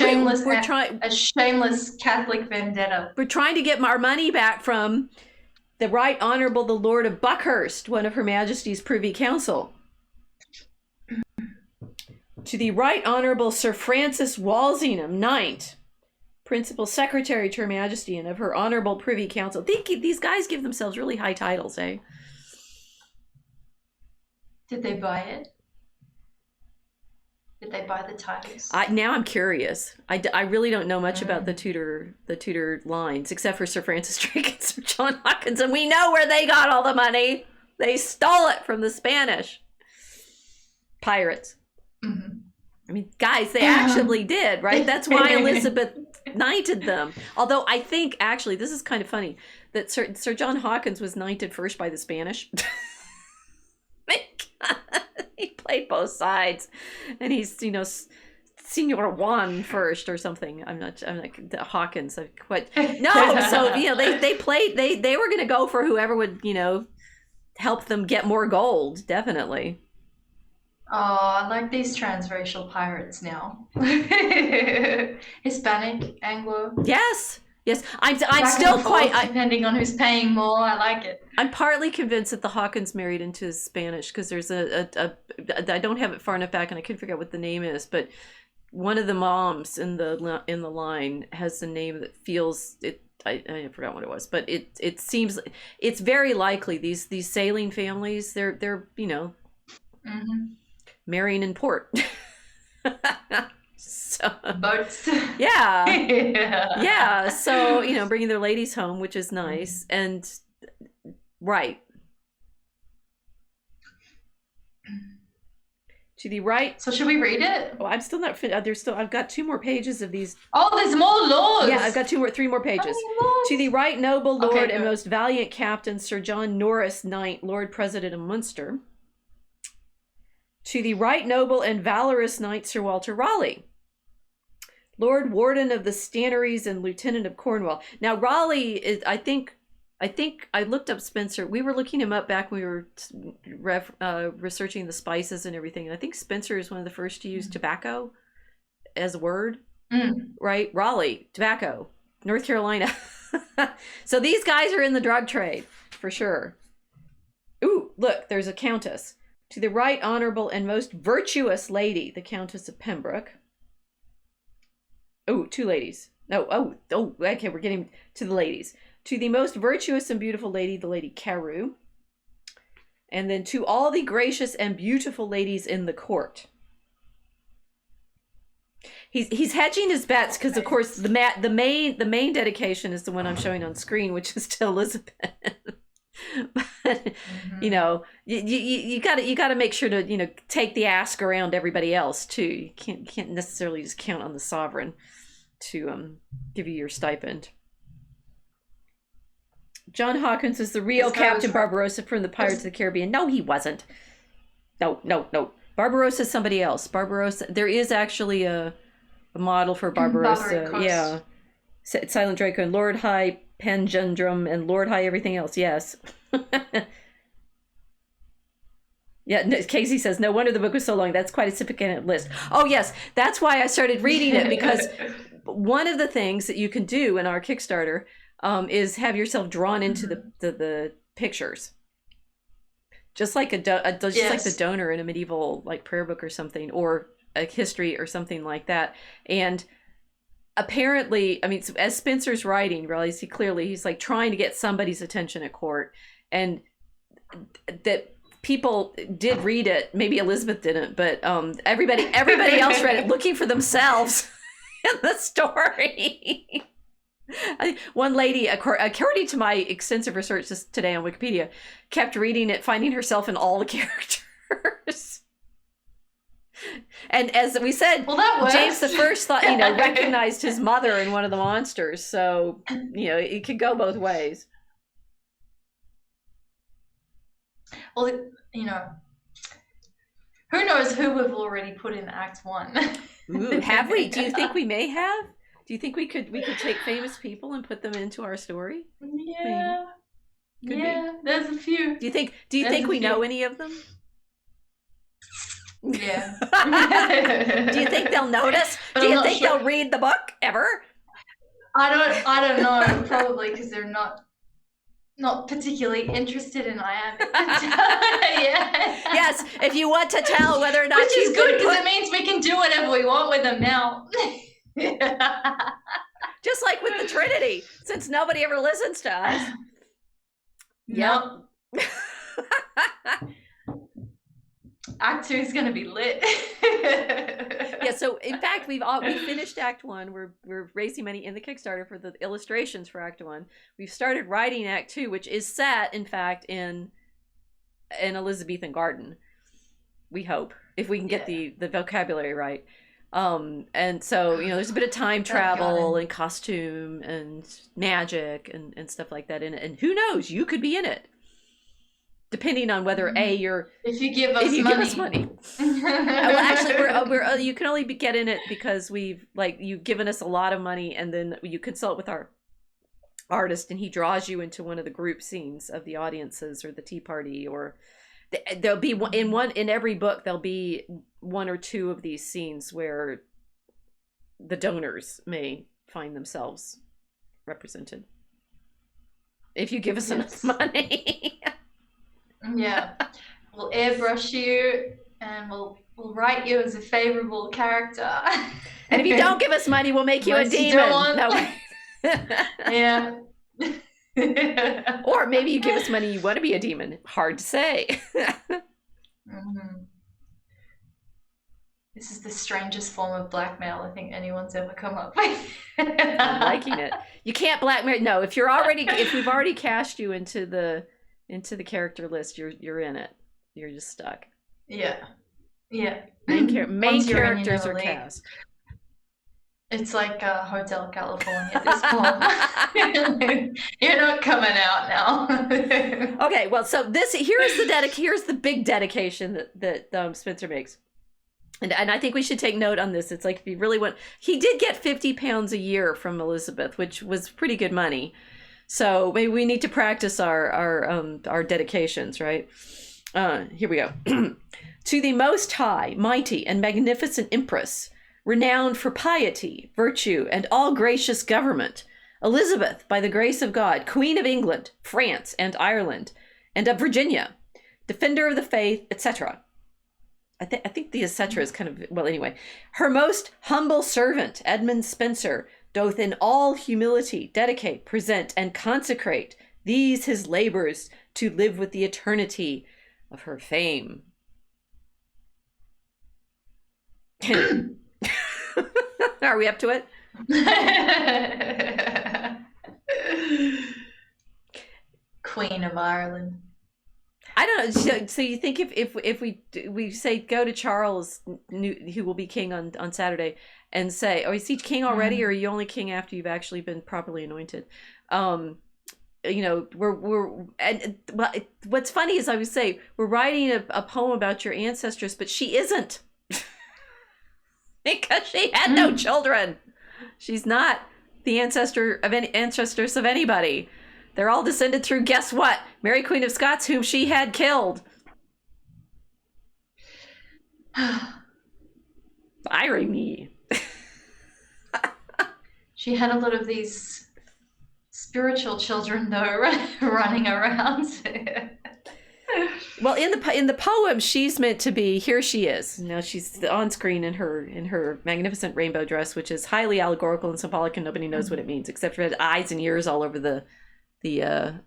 trying a shameless Catholic vendetta. We're trying to get our money back from the Right Honourable the Lord of Buckhurst, one of Her Majesty's Privy Council, to the Right Honourable Sir Francis Walsingham, Knight, Principal Secretary to Her Majesty and of Her Honourable Privy Council. These guys give themselves really high titles, eh? Did they buy it? Did they buy the titles? Now I'm curious. I really don't know much about the Tudor lines, except for Sir Francis Drake and Sir John Hawkins, and we know where they got all the money. They stole it from the Spanish pirates. I mean, guys, they actually did, right? That's why Elizabeth knighted them. Although I think, actually, this is kind of funny, that Sir John Hawkins was knighted first by the Spanish. He played both sides, and he's Senor Juan first or something. I'm like Hawkins. What? No. So they were gonna go for whoever would help them get more gold. Definitely. Oh, I like these transracial pirates now. Hispanic, Anglo. Yes. I'm still depending on who's paying more. I like it. I'm partly convinced that the Hawkins married into Spanish, because there's I don't have it far enough back and I couldn't figure out what the name is, but one of the moms in the line has a name that feels it. I forgot what it was, but it seems it's very likely these sailing families, they're marrying in port. So, boats. Yeah. So, bringing their ladies home, which is nice. And right. To the right. So should we read it? Oh, I'm still not I've got 2 more pages of these. Oh, there's more lords. Yeah, I've got 3 more pages. To the right noble lord and most valiant captain, Sir John Norris, Knight, Lord President of Munster. To the right noble and valorous knight, Sir Walter Raleigh, Lord Warden of the Stannaries and Lieutenant of Cornwall. Now, Raleigh is, I think I looked up Spenser. We were looking him up back when we were researching the spices and everything. And I think Spenser is one of the first to use tobacco as a word, right? Raleigh, tobacco, North Carolina. So these guys are in the drug trade for sure. Ooh, look, there's a countess. To the right honorable and most virtuous lady, the Countess of Pembroke. Oh, two ladies. No, okay, we're getting to the ladies. To the most virtuous and beautiful lady, the Lady Carew. And then to all the gracious and beautiful ladies in the court. He's hedging his bets because, of course, the main dedication is the one I'm showing on screen, which is to Elizabeth. But you know, you gotta make sure to take the ask around everybody else too. You can't necessarily just count on the sovereign to give you your stipend. John Hawkins is the real Captain Barbarossa from the Pirates of the Caribbean. No, he wasn't. No. Barbarossa is somebody else. Barbarossa. There is actually a model for Barbarossa. Yeah. Silent Draco and Lord High Panjundrum and Lord High everything else. Yes. Yeah, Casey says, no wonder the book was so long. That's quite a significant list. Oh, yes. That's why I started reading it, because one of the things that you can do in our Kickstarter is have yourself drawn into the pictures. Just like like the donor in a medieval prayer book or something, or a history or something like that. And apparently, I mean, as Spenser's writing, realize he's like trying to get somebody's attention at court, and that people did read it. Maybe Elizabeth didn't, but everybody else read it looking for themselves in the story. One lady, according to my extensive research just today on Wikipedia, kept reading it, finding herself in all the characters. And as we said, James I thought, recognized his mother in one of the monsters. So, it could go both ways. Well, who knows who we've already put in Act 1. Ooh, have we? Do you think we may have? Do you think we could take famous people and put them into our story? Yeah. Yeah, there's a few. Do you think we know any of them? Yeah. Do you think they'll notice? Do you think they'll read the book ever? I don't know. Probably because they're not particularly interested in iambic. Yeah. Yes, if you want to tell whether or not which is good because it means we can do whatever we want with them now. Just like with the Trinity, since nobody ever listens to us. Yep. Act 2 is going to be lit. Yeah, so in fact, we finished Act 1. We're raising money in the Kickstarter for the illustrations for Act 1. We've started writing Act 2, which is set, in fact, in an Elizabethan garden. We hope, if we can get the vocabulary right. And so, there's a bit of time travel and costume and magic and stuff like that in it. And who knows, you could be in it. Depending on whether if you give us money. Well, actually, you can only get in it because you've given us a lot of money, and then you consult with our artist, and he draws you into one of the group scenes of the audiences or the tea party, or there'll be in every book there'll be one or two of these scenes where the donors may find themselves represented if you give us enough money. Yeah, we'll airbrush you and we'll write you as a favorable character. And if you don't give us money, we'll make you a demon. Yeah. Or maybe you give us money, you want to be a demon. Hard to say. This is the strangest form of blackmail I think anyone's ever come up with. I'm liking it. You can't blackmail. No, if we've already cast you into the character list, you're in it. You're just stuck. Yeah. Main characters are cast. It's like Hotel California at this point. You're not coming out now. Okay, well, so here's the big dedication that Spenser makes. And I think we should take note on this. It's like, if you really want, he did get £50 a year from Elizabeth, which was pretty good money. So maybe we need to practice our dedications, right? Here we go. To the most high, mighty, and magnificent Empress, renowned for piety, virtue, and all gracious government, Elizabeth, by the grace of God, Queen of England, France, and Ireland, and of Virginia, defender of the faith, etc. I think the etc. is kind of, well, anyway. Her most humble servant, Edmund Spenser, doth in all humility dedicate, present, and consecrate these his labors to live with the eternity of her fame. Are we up to it? Queen of Ireland. I don't know. So you think if we say go to Charles, who will be king on Saturday, and say, oh, is he king already, or are you only king after you've actually been properly anointed? You know, what's funny is I would say we're writing a poem about your ancestors, but she isn't. Because she had no children. She's not the ancestors of anybody. They're all descended through, guess what? Mary Queen of Scots, whom she had killed. Irony. She had a lot of these spiritual children, though, running around. Well, in the poem, she's meant to be. Here she is. You know, she's on screen in her magnificent rainbow dress, which is highly allegorical and symbolic, and nobody knows what it means except for it has eyes and ears all over the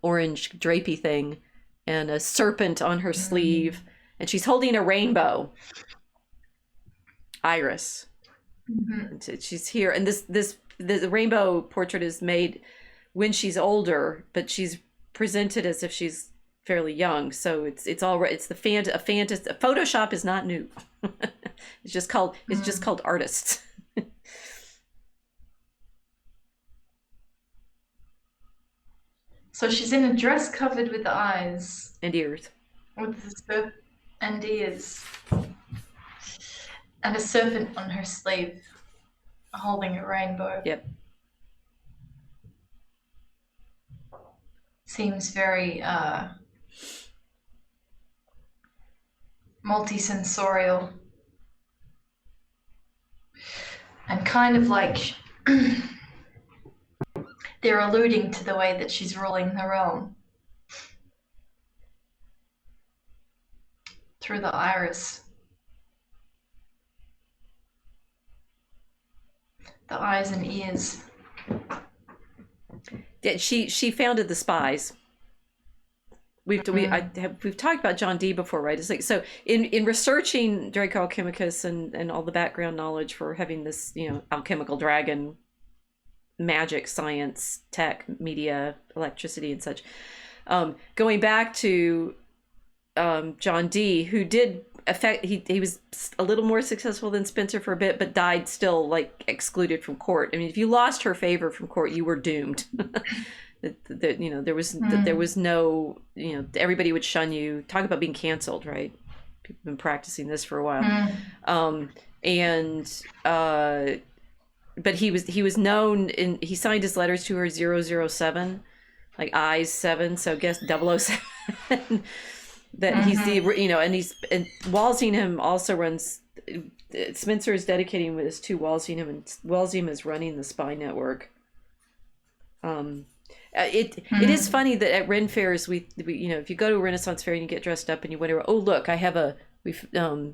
orange drapey thing, and a serpent on her sleeve, and she's holding a rainbow. Iris. She's here, and the rainbow portrait is made when she's older, but she's presented as if she's fairly young, so it's all right. It's a fantasy. Photoshop is not new. It's just called artists. So she's in a dress covered with eyes and ears, and ears, and a serpent on her sleeve, holding a rainbow. Yep. Seems very multisensorial, and kind of like they're alluding to the way that she's ruling the realm through the iris, the eyes and ears. Yeah, she founded the Spies. We've talked about John Dee before, right? It's like, so in researching Draco Alchemicus and all the background knowledge for having this, you know, alchemical dragon, magic, science, tech, media, electricity, and such, going back to John Dee, who did he was a little more successful than Spenser for a bit, but died still, like, excluded from court. I mean, if you lost her favor from court, you were doomed. You know, there was no, you know, everybody would shun you. Talk about being canceled, right? People have been practicing this for a while. But he was known he signed his letters to her 007, like eyes 7, so guess 007. That he's the, you know, and Walsingham also runs. Spenser is dedicating this to Walsingham, and Walsingham is running the Spy Network. It is funny that at Ren fairs we you know, if you go to a Renaissance fair and you get dressed up and you wonder, oh look, I have in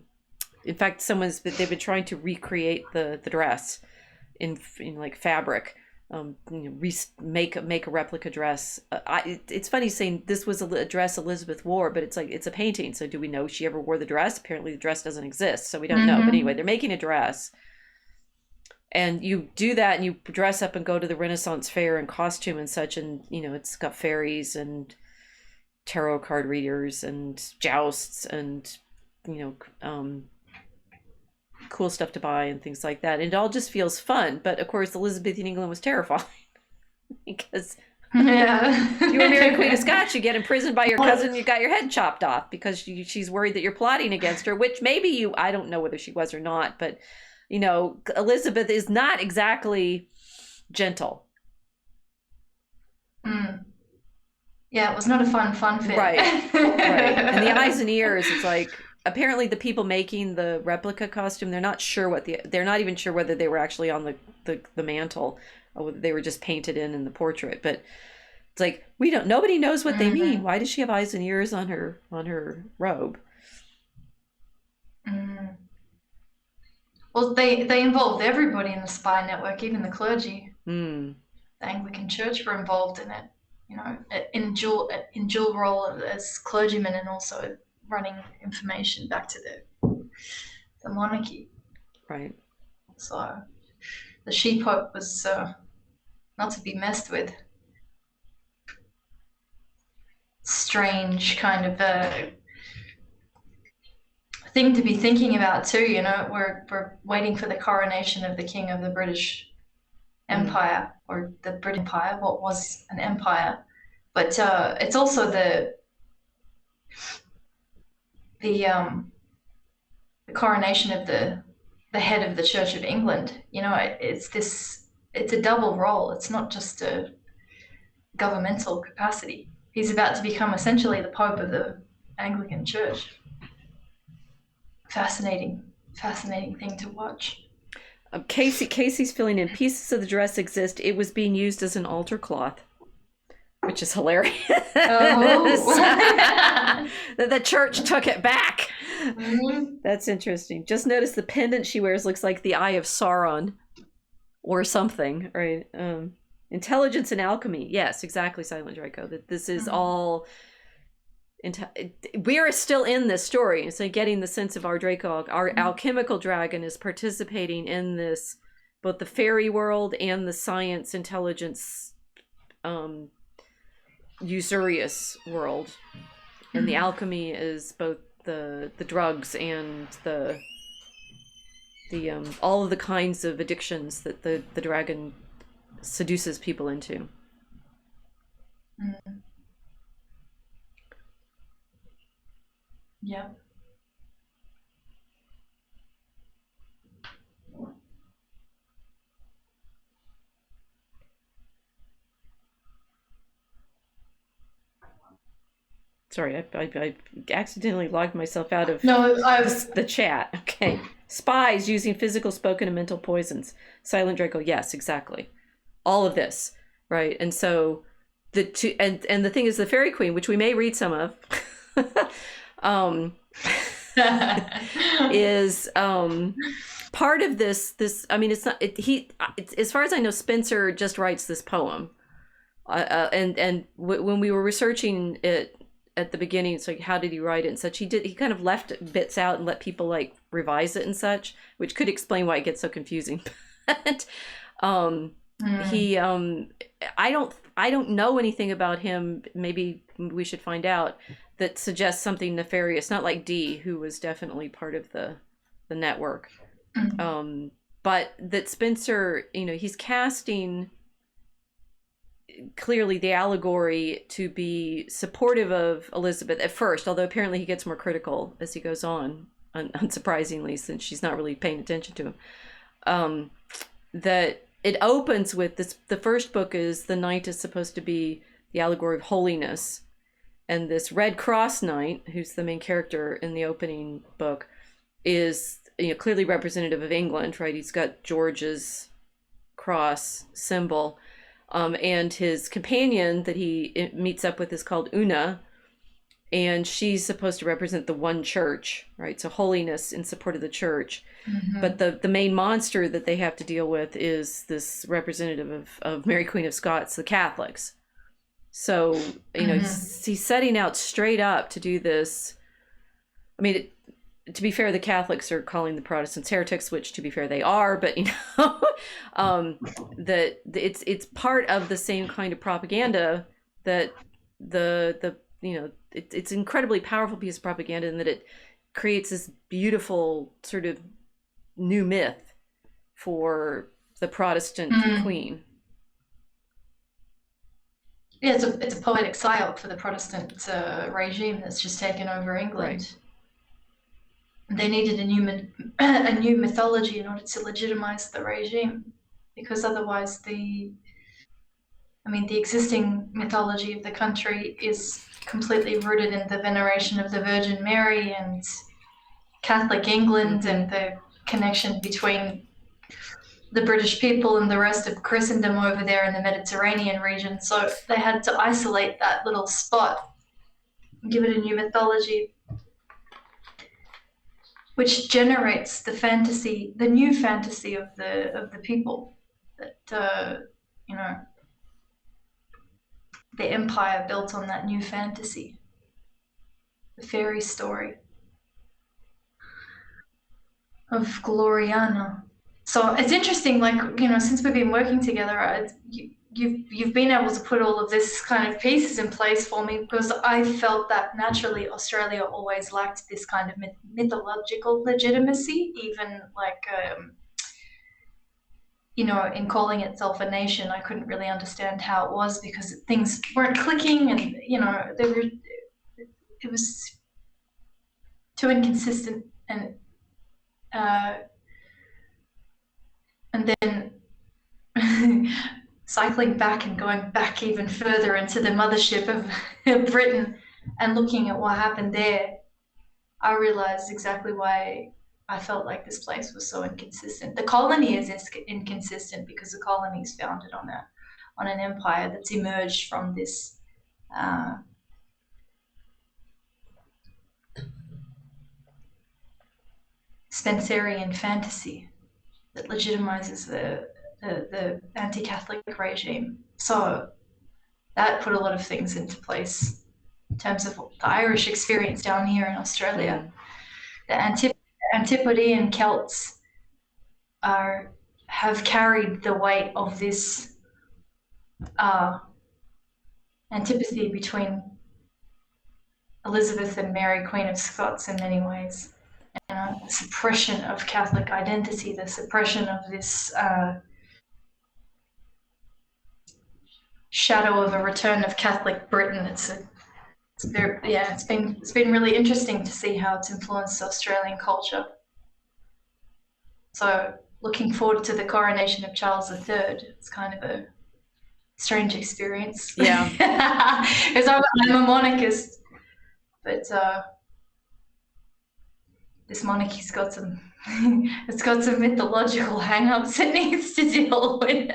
fact they've been trying to recreate the dress in like fabric, you know, make a replica dress. It's funny saying this was a dress Elizabeth wore, but it's like, it's a painting, so do we know she ever wore the dress? Apparently the dress doesn't exist, so we don't know. But anyway, they're making a dress, and you do that and you dress up and go to the Renaissance fair in costume and such, and you know, it's got fairies and tarot card readers and jousts and, you know, cool stuff to buy and things like that, and it all just feels fun. But of course Elizabethan England was terrifying because you were Mary Queen of Scots, you get imprisoned by your cousin, you got your head chopped off because she's worried that you're plotting against her, which maybe I don't know whether she was or not, but you know, Elizabeth is not exactly gentle. Yeah, it was not a fun fit. Right. And the eyes and ears, it's like, apparently the people making the replica costume, they're not even sure whether they were actually on the mantle or whether they were just painted in the portrait. But It's like nobody knows what they mean. Why does she have eyes and ears on her robe? Well, they involved everybody in the spy network, even the clergy. The Anglican Church were involved in it, in dual role as clergymen and also running information back to the monarchy. Right. So the she-pope was not to be messed with. Strange kind of thing to be thinking about too. We're waiting for the coronation of the king of the British Empire, or the British Empire, what was an empire, but it's also the coronation of the head of the Church of England. It's a double role. It's not just a governmental capacity. He's about to become essentially the Pope of the Anglican Church. Fascinating thing to watch. Casey's filling in. Pieces of the dress exist. It was being used as an altar cloth, which is hilarious. Oh. The church took it back. That's interesting. Just notice the pendant she wears looks like the Eye of Sauron or something, right? Intelligence and alchemy. Yes, exactly, Silent Draco. That this is all... we are still in this story, so getting the sense of our Draco, our alchemical dragon, is participating in this, both the fairy world and the science, intelligence, usurious world, and the alchemy is both the drugs and the all of the kinds of addictions that the dragon seduces people into. Yeah. Sorry, I accidentally logged myself out of the chat. Okay. Spies using physical, spoken, and mental poisons. Silent Draco, yes, exactly. All of this, right? And so the two, and the thing is, the Fairy Queen, which we may read some of, is part of this. I mean, it's not. It's, as far as I know, Spenser just writes this poem, and when we were researching it at the beginning, it's like, how did he write it and such? He kind of left bits out and let people like revise it and such, which could explain why it gets so confusing. But he I don't know anything about him. Maybe we should find out, that suggests something nefarious, not like Dee, who was definitely part of the network. But that Spenser, he's casting clearly the allegory to be supportive of Elizabeth at first, although apparently he gets more critical as he goes on, unsurprisingly, since she's not really paying attention to him. That it opens with this, the first book is, the knight is supposed to be the allegory of holiness, and this Red Cross knight, who's the main character in the opening book, is clearly representative of England, right? He's got George's cross symbol. And his companion that he meets up with is called Una, and she's supposed to represent the one church, right? So holiness in support of the church. But the main monster that they have to deal with is this representative of Mary Queen of Scots, the Catholics. So, he's setting out straight up to do this. I mean, to be fair, the Catholics are calling the Protestants heretics, which, to be fair, they are, but that it's part of the same kind of propaganda that it's an incredibly powerful piece of propaganda, in that it creates this beautiful sort of new myth for the Protestant queen. Yeah, it's a poetic psyop for the Protestant regime that's just taken over England. Right. They needed a new mythology in order to legitimize the regime, because otherwise the existing mythology of the country is completely rooted in the veneration of the Virgin Mary and Catholic England, and the connection between the British people and the rest of Christendom over there in the Mediterranean region. So they had to isolate that little spot, give it a new mythology, which generates the fantasy, the new fantasy of the people that the empire built on that new fantasy, the fairy story of Gloriana. So it's interesting, like, since we've been working together, you've been able to put all of this kind of pieces in place for me, because I felt that naturally Australia always lacked this kind of mythological legitimacy, even like, in calling itself a nation. I couldn't really understand how it was, because things weren't clicking, and it was too inconsistent, and then cycling back and going back even further into the mothership of Britain and looking at what happened there, I realized exactly why I felt like this place was so inconsistent. The colony is inconsistent because the colony is founded on an empire that's emerged from this Spenserian fantasy that legitimizes the anti-Catholic regime. So that put a lot of things into place in terms of the Irish experience down here in Australia. The Antipodean Celts have carried the weight of this antipathy between Elizabeth and Mary, Queen of Scots, in many ways. The suppression of Catholic identity, the suppression of this shadow of a return of Catholic Britain. It's been really interesting to see how it's influenced Australian culture. So looking forward to the coronation of Charles III. It's kind of a strange experience. Yeah. Because I'm a monarchist, but this monarchy's got some it's got some mythological hang-ups it needs to deal with.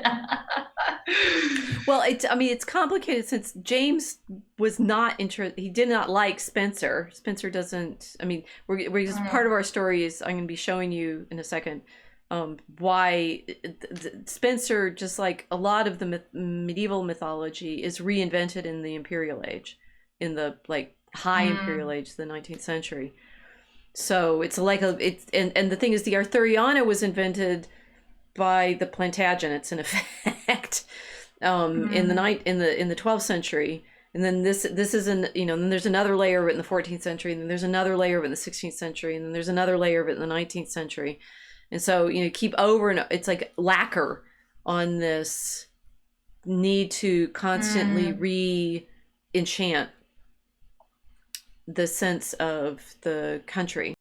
Well, it's complicated, since James was not he did not like Spenser. Spenser doesn't, part of our story is, I'm going to be showing you in a second, why Spenser, just like a lot of the medieval mythology, is reinvented in the Imperial Age, in the high Imperial Age, the 19th century. So it's like and the thing is, the Arthuriana was invented by the Plantagenets, in effect, in the 12th century, and then this is then there's another layer of it in the 14th century, and then there's another layer of it in the 16th century, and then there's another layer of it in the 19th century, and so keep over, and it's like lacquer on this need to constantly re-enchant the sense of the country.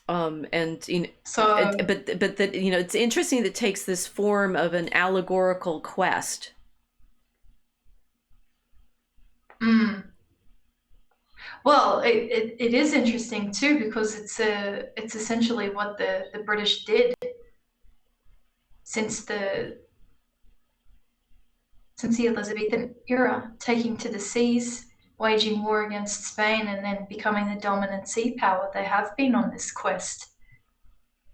It's interesting that it takes this form of an allegorical quest. Well, it is interesting too, because it's essentially what the British did since the Elizabethan era, taking to the seas, waging war against Spain, and then becoming the dominant sea power. They have been on this quest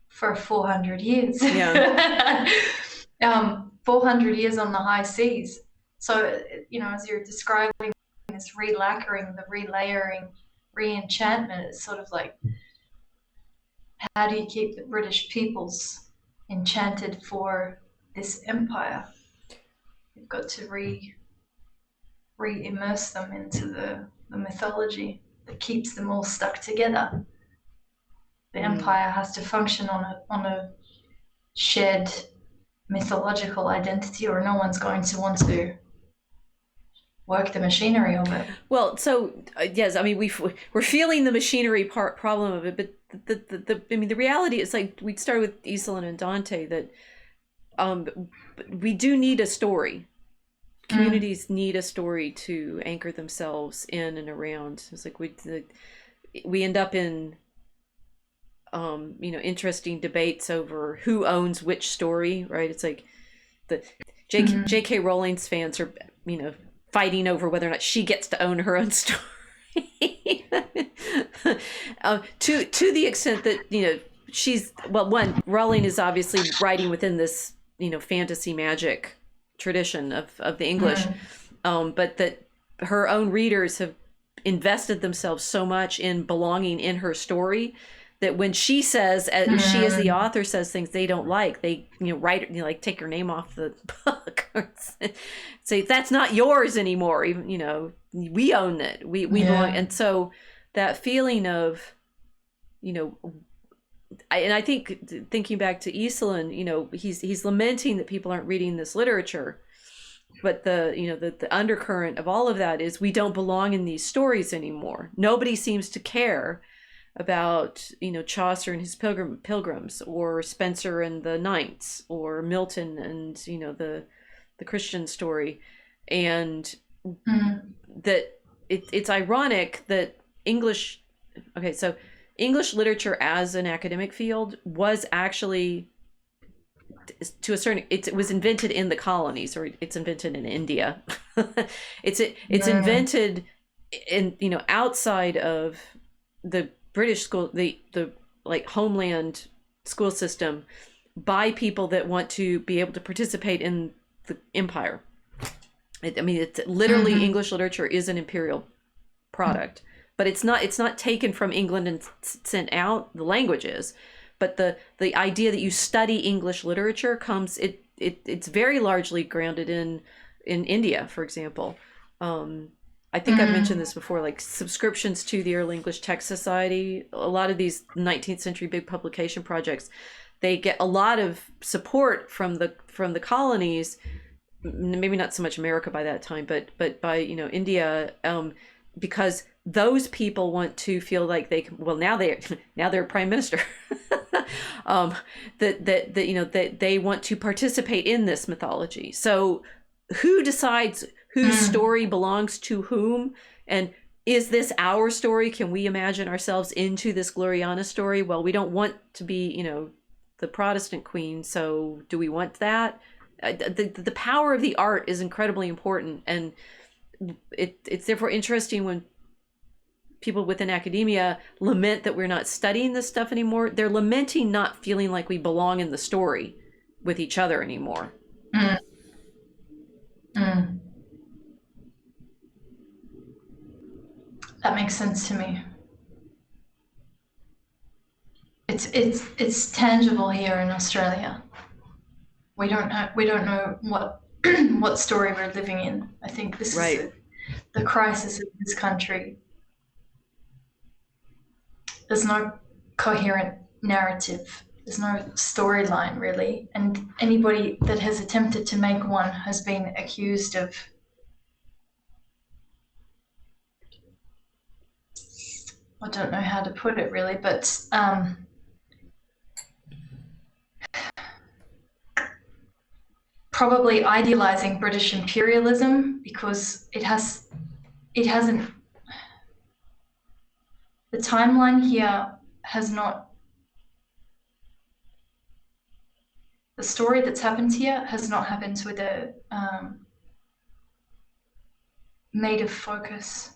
for 400 years. Yeah. 400 years on the high seas. So, as you're describing this re-lacquering, the relayering, re-enchantment, it's sort of like, how do you keep the British peoples enchanted for this empire? You've got to re-immerse them into the mythology that keeps them all stuck together. The empire has to function on a shared mythological identity, or no one's going to want to work the machinery of it. Well, so yes, we're feeling the machinery problem of it, but the reality is, like, we started with Eastland and Dante, that we do need a story. Communities need a story to anchor themselves in and around. It's like we end up in interesting debates over who owns which story, right? It's like the J.K. Rowling's fans are, fighting over whether or not she gets to own her own story. To the extent that, Rowling is obviously writing within this, fantasy magic tradition of the English, but that her own readers have invested themselves so much in belonging in her story that when she says, she as the author says things they don't like, they write like take her name off the book or say that's not yours anymore. Even we own it, we belong. And so that feeling of I think thinking back to Eastland, he's lamenting that people aren't reading this literature, but the undercurrent of all of that is we don't belong in these stories anymore. Nobody seems to care about Chaucer and his pilgrims, or Spenser and the knights, or Milton and the Christian story, and that it's ironic that English literature as an academic field was actually, to a certain, it was invented in the colonies, or it's invented in India. it's invented in outside of the British school, the like homeland school system, by people that want to be able to participate in the empire. It's literally English literature is an imperial product, but it's not taken from England and sent out. The languages, but the idea that you study English literature comes. It's very largely grounded in India, for example. I think I've mentioned this before, like subscriptions to the Early English Text Society. A lot of these 19th century big publication projects, they get a lot of support from the colonies, maybe not so much America by that time, but by India, because those people want to feel like they can, now they're prime minister, that they want to participate in this mythology. So who decides whose story belongs to whom, and is this our story? Can we imagine ourselves into this Gloriana story? Well, we don't want to be the Protestant queen, so do we want that? The power of the art is incredibly important, and it's therefore interesting when people within academia lament that we're not studying this stuff anymore. They're lamenting not feeling like we belong in the story with each other anymore. That makes sense to me. It's tangible here in Australia. We don't know what what story we're living in. I think this is the crisis of this country. There's no coherent narrative. There's no storyline really, and anybody that has attempted to make one has been accused of I don't know how to put it really, but probably idealizing British imperialism, because it hasn't, the timeline here has not, the story that's happened here has not happened with a native focus.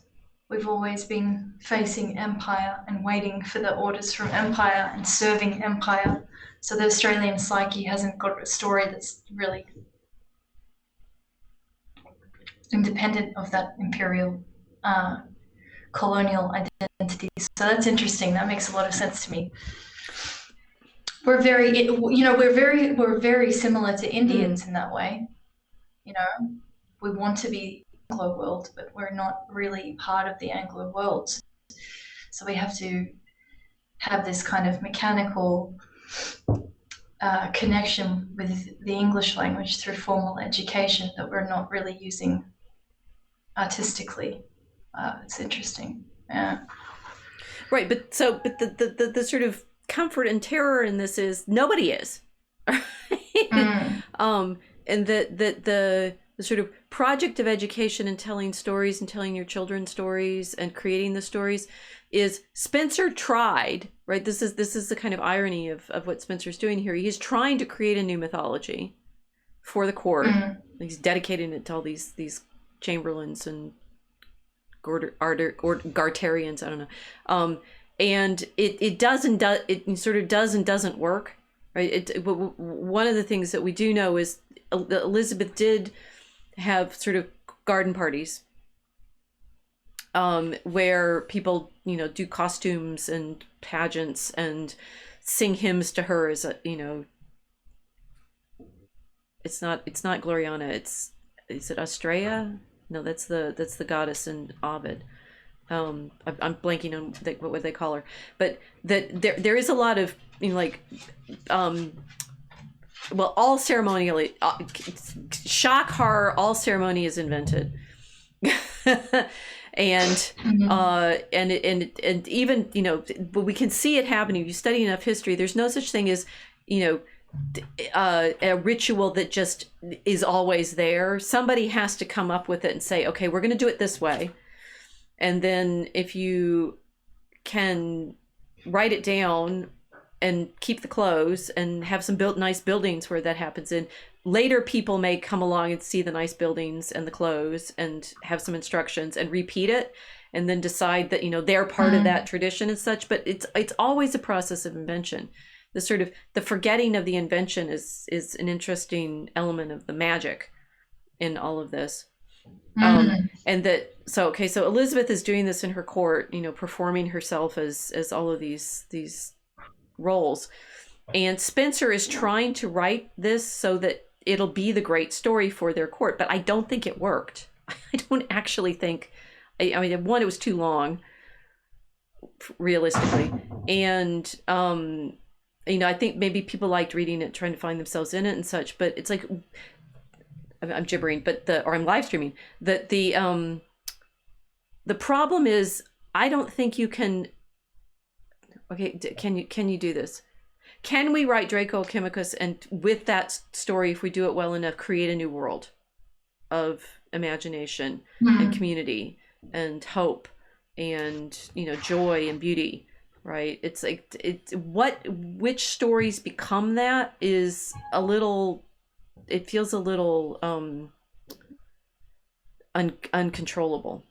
We've always been facing empire and waiting for the orders from empire and serving empire. So the Australian psyche hasn't got a story that's really independent of that imperial colonial identity. So that's interesting. That makes a lot of sense to me. We're very, we're very similar to Indians in that way. We want to be Anglo world, but we're not really part of the Anglo world. So we have to have this kind of mechanical connection with the English language through formal education that we're not really using artistically. It's interesting. Yeah. Right, but the sort of comfort and terror in this is nobody is. And the sort of project of education and telling stories and telling your children stories and creating the stories is Spenser tried, right? This is the kind of irony of what Spenser's doing here. He's trying to create a new mythology for the court. He's dedicating it to all these chamberlains and Gartarians, I don't know. And it sort of does and doesn't work, right? One of the things that we do know is Elizabeth did have sort of garden parties where people, do costumes and pageants and sing hymns to her as it's not Gloriana. Is it Astraea? No, that's the goddess in Ovid. I'm blanking on what they call her, but that there is a lot of all ceremonially shock, horror, all ceremony is invented. And and even but we can see it happening. If you study enough history, there's no such thing as a ritual that just is always there. Somebody has to come up with it and say, okay, we're going to do it this way. And then if you can write it down and keep the clothes and have some nice buildings where that happens in, later people may come along and see the nice buildings and the clothes and have some instructions and repeat it and then decide that they're part of that tradition and such. But it's always a process of invention. The sort of the forgetting of the invention is an interesting element of the magic in all of this. And that so Elizabeth is doing this in her court, performing herself as all of these roles, and Spenser is trying to write this so that it'll be the great story for their court, but I don't think it worked. I don't actually think. I mean, one, it was too long, realistically, and I think maybe people liked reading it, trying to find themselves in it and such, but it's like I'm gibbering, or I'm live streaming. That the problem is, I don't think you can. Okay, can you do this? Can we write Draco Chemicus and with that story, if we do it well enough, create a new world of imagination and community and hope and joy and beauty, right? It's like which stories become that is a little. It feels a little uncontrollable.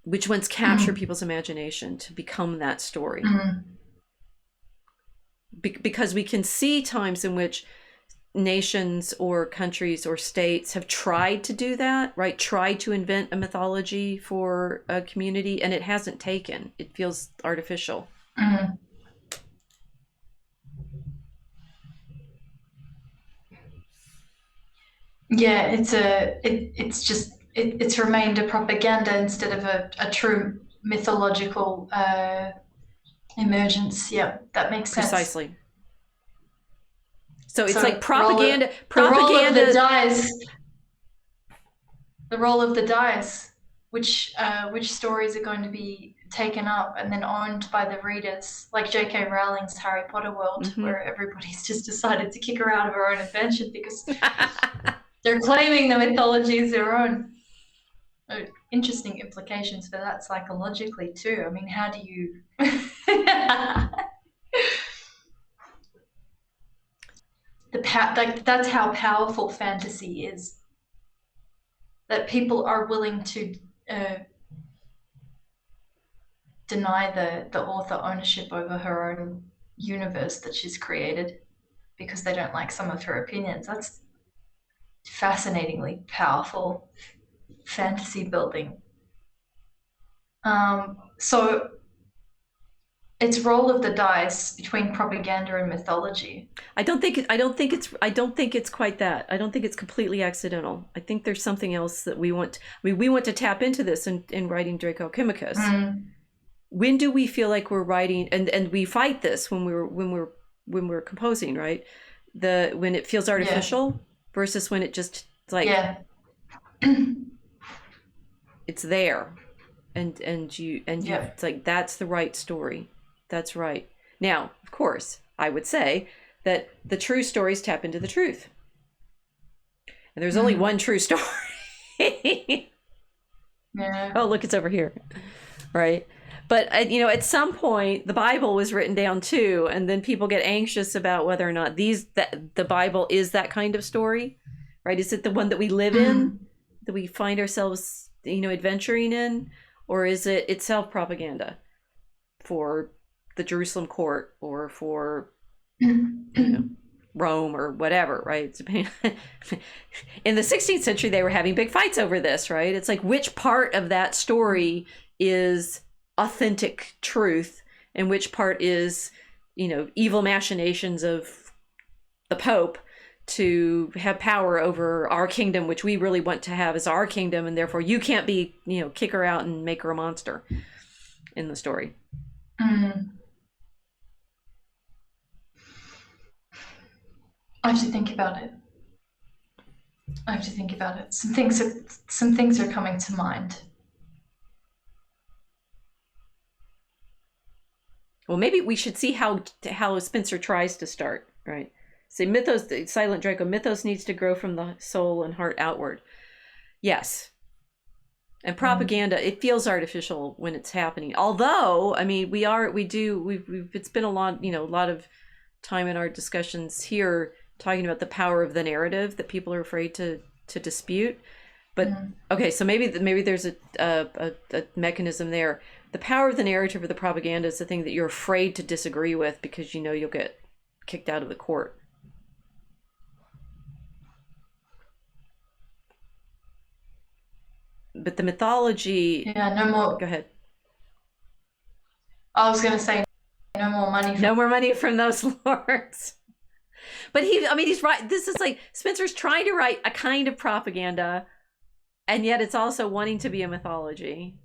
Which ones capture people's imagination to become that story? Because we can see times in which nations or countries or states have tried to do that, right? Tried to invent a mythology for a community, and it hasn't taken. It feels artificial. Yeah, it's remained a propaganda instead of a true mythological emergence. Yeah, that makes sense. Precisely. So it's like propaganda. The role of the dice. The role of the dice. Which stories are going to be taken up and then owned by the readers, like J.K. Rowling's Harry Potter world, where everybody's just decided to kick her out of her own invention because they're claiming the mythology is their own. Interesting implications for that psychologically too. I mean, how do you? That's how powerful fantasy is. That people are willing to deny the author ownership over her own universe that she's created because they don't like some of her opinions. That's fascinatingly powerful fantasy building. So it's roll of the dice between propaganda and mythology. I don't think it's quite that. I don't think it's completely accidental. I think there's something else that we want. We want to tap into this in writing Draco Chemicus. When do we feel like we're writing, and we fight this when we're composing, right? When it feels artificial versus when it just it's there, and it's like that's the right story. That's right. Now, of course, I would say that the true stories tap into the truth. And there's only one true story. Yeah. Oh, look, it's over here. Right. But, at some point, the Bible was written down too. And then people get anxious about whether or not the Bible is that kind of story. Right. Is it the one that we live in, that we find ourselves, adventuring in? Or is it itself propaganda for the Jerusalem court or for, Rome or whatever, right? In the 16th century, they were having big fights over this, right? It's like, which part of that story is authentic truth and which part is, evil machinations of the Pope to have power over our kingdom, which we really want to have as our kingdom, and therefore you can't be, kick her out and make her a monster in the story. I have to think about it. Some things are coming to mind. Well, maybe we should see how Spenser tries to start, right? Say mythos, the silent Draco, mythos needs to grow from the soul and heart outward. Yes. And propaganda, it feels artificial when it's happening. Although, it's been a lot of time in our discussions here talking about the power of the narrative that people are afraid to dispute. But okay, so maybe there's a mechanism there. The power of the narrative or the propaganda is the thing that you're afraid to disagree with because you'll get kicked out of the court. But the mythology... Yeah, no more... Go ahead. I was going to say no more money. No more money from those lords. But he's right. This is like Spenser's trying to write a kind of propaganda, and yet it's also wanting to be a mythology.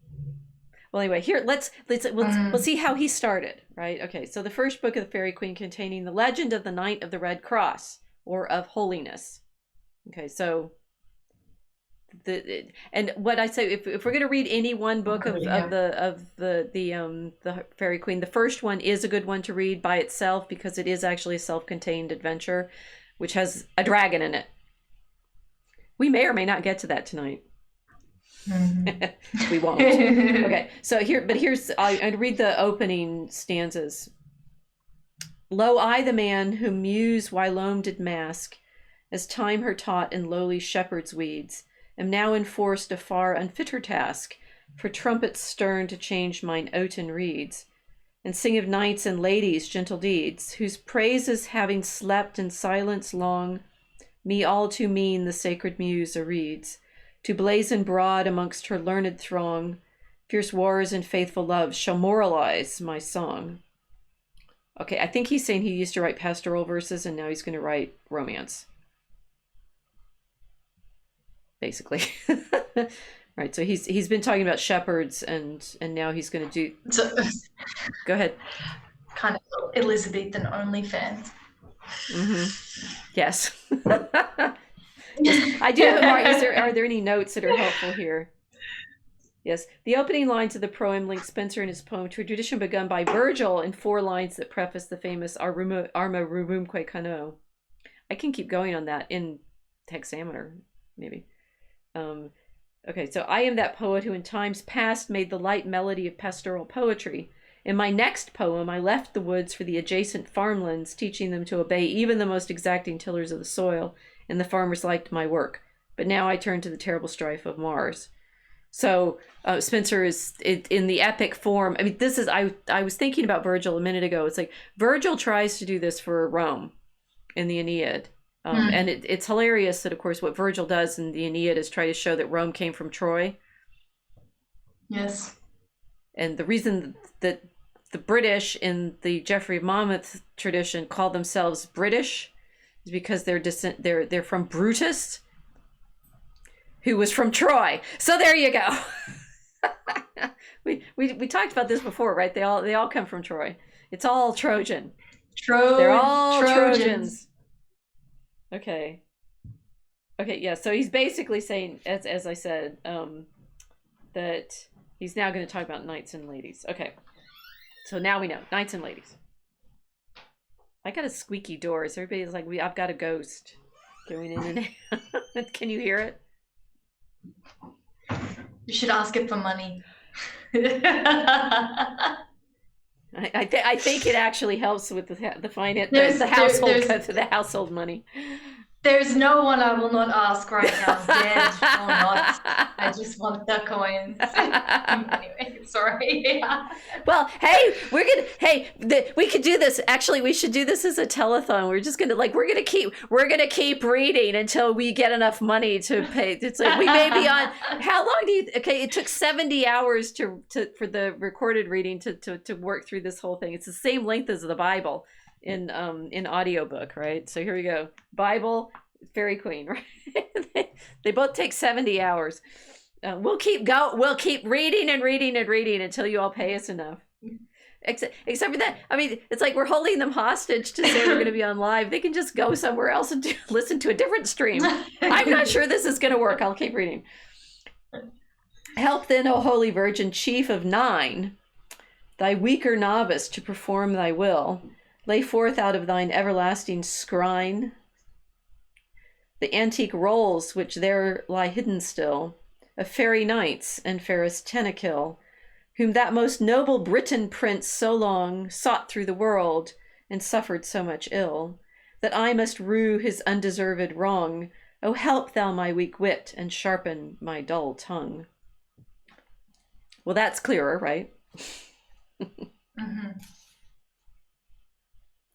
Well, anyway, here we'll see how he started. Right? Okay. So the first book of the Fairy Queen containing the legend of the Knight of the Red Cross or of Holiness. Okay. So and what I say, if we're going to read any one book of the Fairy Queen, the first one is a good one to read by itself because it is actually a self-contained adventure, which has a dragon in it. We may or may not get to that tonight. We won't. Okay, so here's I'd read the opening stanzas. Lo, I the man whom Muse whilome did mask, as time her taught in lowly shepherd's weeds, am now enforced a far unfitter task, for trumpets stern to change mine oaten reeds, and sing of knights and ladies' gentle deeds, whose praises having slept in silence long, me all too mean the sacred Muse reads, to blazon broad amongst her learned throng, fierce wars and faithful loves shall moralize my song. Okay, I think he's saying he used to write pastoral verses and now he's going to write romance. Basically. Right, so he's been talking about shepherds and now he's going to do... Go ahead. Kind of Elizabethan OnlyFans. Yes. Yes. I do have more. Are there any notes that are helpful here? Yes. The opening lines of the proem link Spenser in his poem to a tradition begun by Virgil in 4 lines that preface the famous Arma Rubumque Cano. I can keep going on that in hexameter, maybe. Okay, so I am that poet who in times past made the light melody of pastoral poetry. In my next poem, I left the woods for the adjacent farmlands, teaching them to obey even the most exacting tillers of the soil, and the farmers liked my work. But now I turn to the terrible strife of Mars. So Spenser is in the epic form. I mean, this is, I was thinking about Virgil a minute ago. It's like Virgil tries to do this for Rome in the Aeneid. And it's hilarious that, of course, what Virgil does in the Aeneid is try to show that Rome came from Troy. Yes. And the reason that the British in the Geoffrey of Monmouth tradition call themselves British is because they're from Brutus, who was from Troy. So there you go. we talked about this before, right? They all come from Troy. It's all Trojan. They're all Trojans. Okay, yeah, so he's basically saying, as I said, that he's now going to talk about knights and ladies. Okay, so now we know, knights and ladies. I got a squeaky door, so everybody's like, I've got a ghost. Going in and out. Can you hear it? You should ask it for money. I think it actually helps with the finance, the household money. There's no one I will not ask right now, dead or not. I just want the coins. Anyway, sorry. Well, hey, we could do this. Actually, we should do this as a telethon. We're just gonna we're gonna keep reading until we get enough money to pay. It's like we may be on. How long do you? Okay, it took 70 hours for the recorded reading to work through this whole thing. It's the same length as the Bible in audiobook, right? So here we go. Bible, Fairy Queen, right? They both take 70 hours. We'll keep reading and reading and reading until you all pay us enough. Except for that, I mean, it's like we're holding them hostage to say we're going to be on live. They can just go somewhere else and listen to a different stream. I'm not sure this is going to work. I'll keep reading. Help then, O Holy Virgin, chief of 9, thy weaker novice to perform thy will. Lay forth out of thine everlasting scrine the antique rolls which there lie hidden still, of fairy knights and fairest Tenakill, whom that most noble Briton prince so long sought through the world, and suffered so much ill, that I must rue his undeserved wrong. O help thou my weak wit, and sharpen my dull tongue. Well, that's clearer, right? Mm-hmm.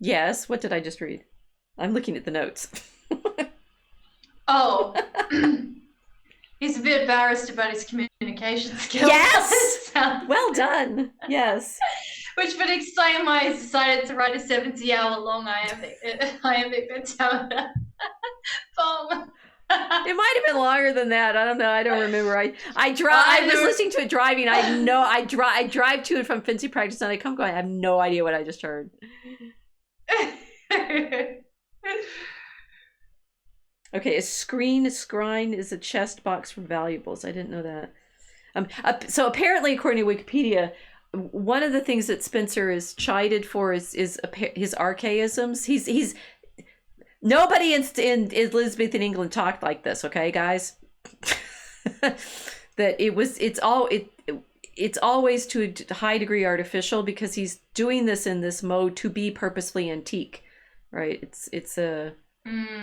Yes, what did I just read? I'm looking at the notes. Oh, he's a bit embarrassed about his communication skills. Yes! Well done. Yes. Which would explain why I decided to write a 70-hour-long Iambic Pentameter poem. It might have been longer than that. I don't know. I don't remember. I was listening to it driving. I drive to and from fancy practice, and I come going, I have no idea what I just heard. Okay, a scrine is a chest box for valuables. I didn't know that. So apparently, according to Wikipedia, one of the things that Spenser is chided for is his archaisms. He's nobody in Elizabethan England talked like this. Okay, guys. That it's always to a high degree artificial, because he's doing this in this mode to be purposely antique, right?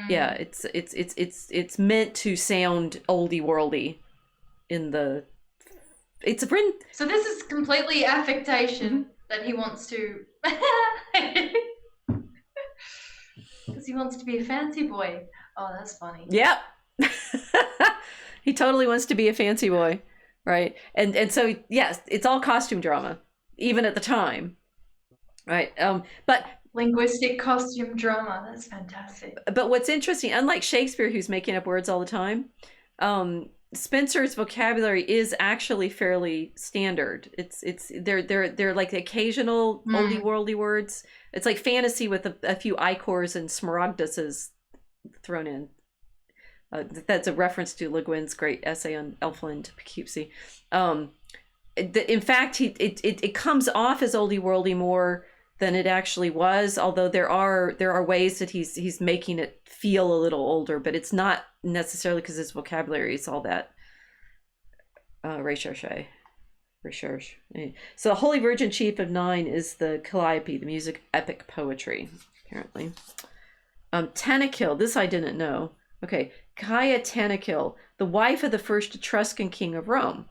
Yeah, it's meant to sound oldie worldy So this is completely affectation that he wants to because he wants to be a fancy boy. Oh, that's funny. Yep. He totally wants to be a fancy boy, right? And so yes, it's all costume drama, even at the time, right? But linguistic costume drama. That's fantastic. But what's interesting, unlike Shakespeare, who's making up words all the time, Spenser's vocabulary is actually fairly standard. They're like occasional oldie worldy words. It's like fantasy with a few icors and smaragduses thrown in. That's a reference to Le Guin's great essay on Elfland Poughkeepsie. In fact, it comes off as oldie worldy more than it actually was, although there are ways that he's making it feel a little older, but it's not necessarily because his vocabulary is all that recherche. So the Holy Virgin Chief of 9 is the Calliope, the music epic poetry, apparently. Tenakill, this I didn't know. Okay, Caia Tenakill, the wife of the first Etruscan king of Rome.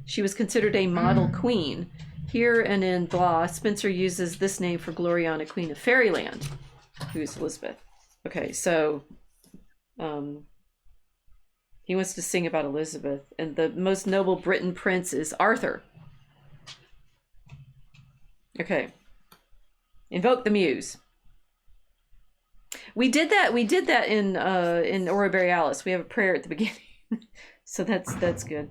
She was considered a model queen. Here and in blah, Spenser uses this name for Gloriana, Queen of Fairyland, who is Elizabeth. Okay, so he wants to sing about Elizabeth, and the most noble Briton prince is Arthur. Okay, invoke the muse. We did that in Aurora Borealis. We have a prayer at the beginning, so that's good.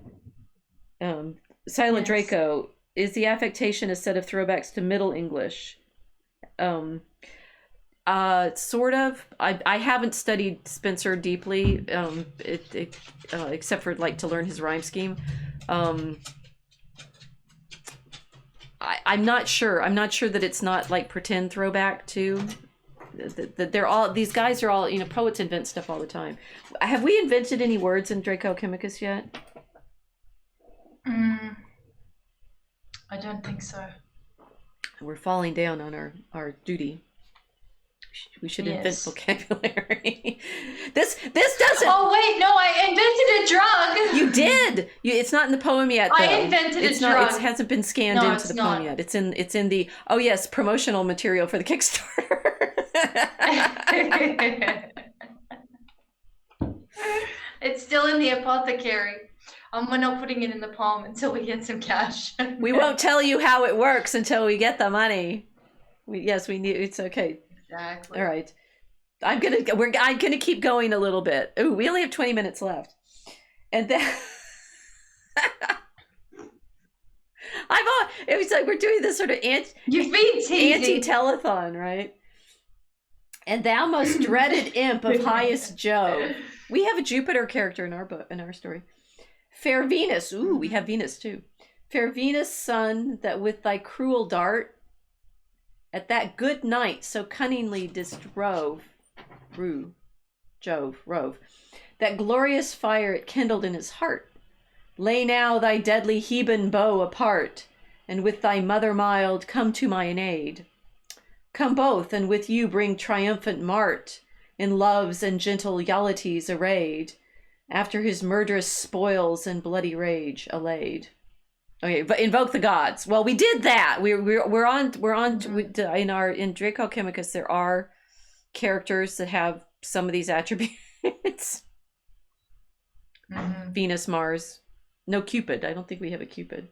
Silent Draco. Is the affectation a set of throwbacks to Middle English? Sort of. I haven't studied Spenser deeply, except for like to learn his rhyme scheme. I'm not sure. I'm not sure that it's not like pretend throwback to they're all, these guys are all, poets invent stuff all the time. Have we invented any words in Draco Chemicus yet? I don't think so. We're falling down on our duty. We should invent vocabulary. This doesn't. Oh wait, no, I invented a drug. You did. It's not in the poem yet, though. I invented a drug. It hasn't been scanned into the poem yet. It's in the, oh yes, promotional material for the Kickstarter. It's still in the apothecary. We're not putting it in the poem until we get some cash. We won't tell you how it works until we get the money. We need. It's okay. Exactly. All right. I'm gonna keep going a little bit. Ooh, we only have 20 minutes left, and then it was like we're doing this sort of anti-telethon, right? And thou most dreaded imp of highest Jove. We have a Jupiter character in our book, in our story. Fair Venus. Ooh, we have Venus too. Fair Venus, son, that with thy cruel dart at that good night so cunningly didst rove, that glorious fire it kindled in his heart. Lay now thy deadly Heban bow apart, and with thy mother mild come to mine aid. Come both, and with you bring triumphant Mart, in love's and gentle Iolites arrayed, after his murderous spoils and bloody rage allayed. Okay, but invoke the gods. Well, we did that. We're on in Draco Chemicus. There are characters that have some of these attributes. Venus, Mars, no Cupid. I don't think we have a Cupid.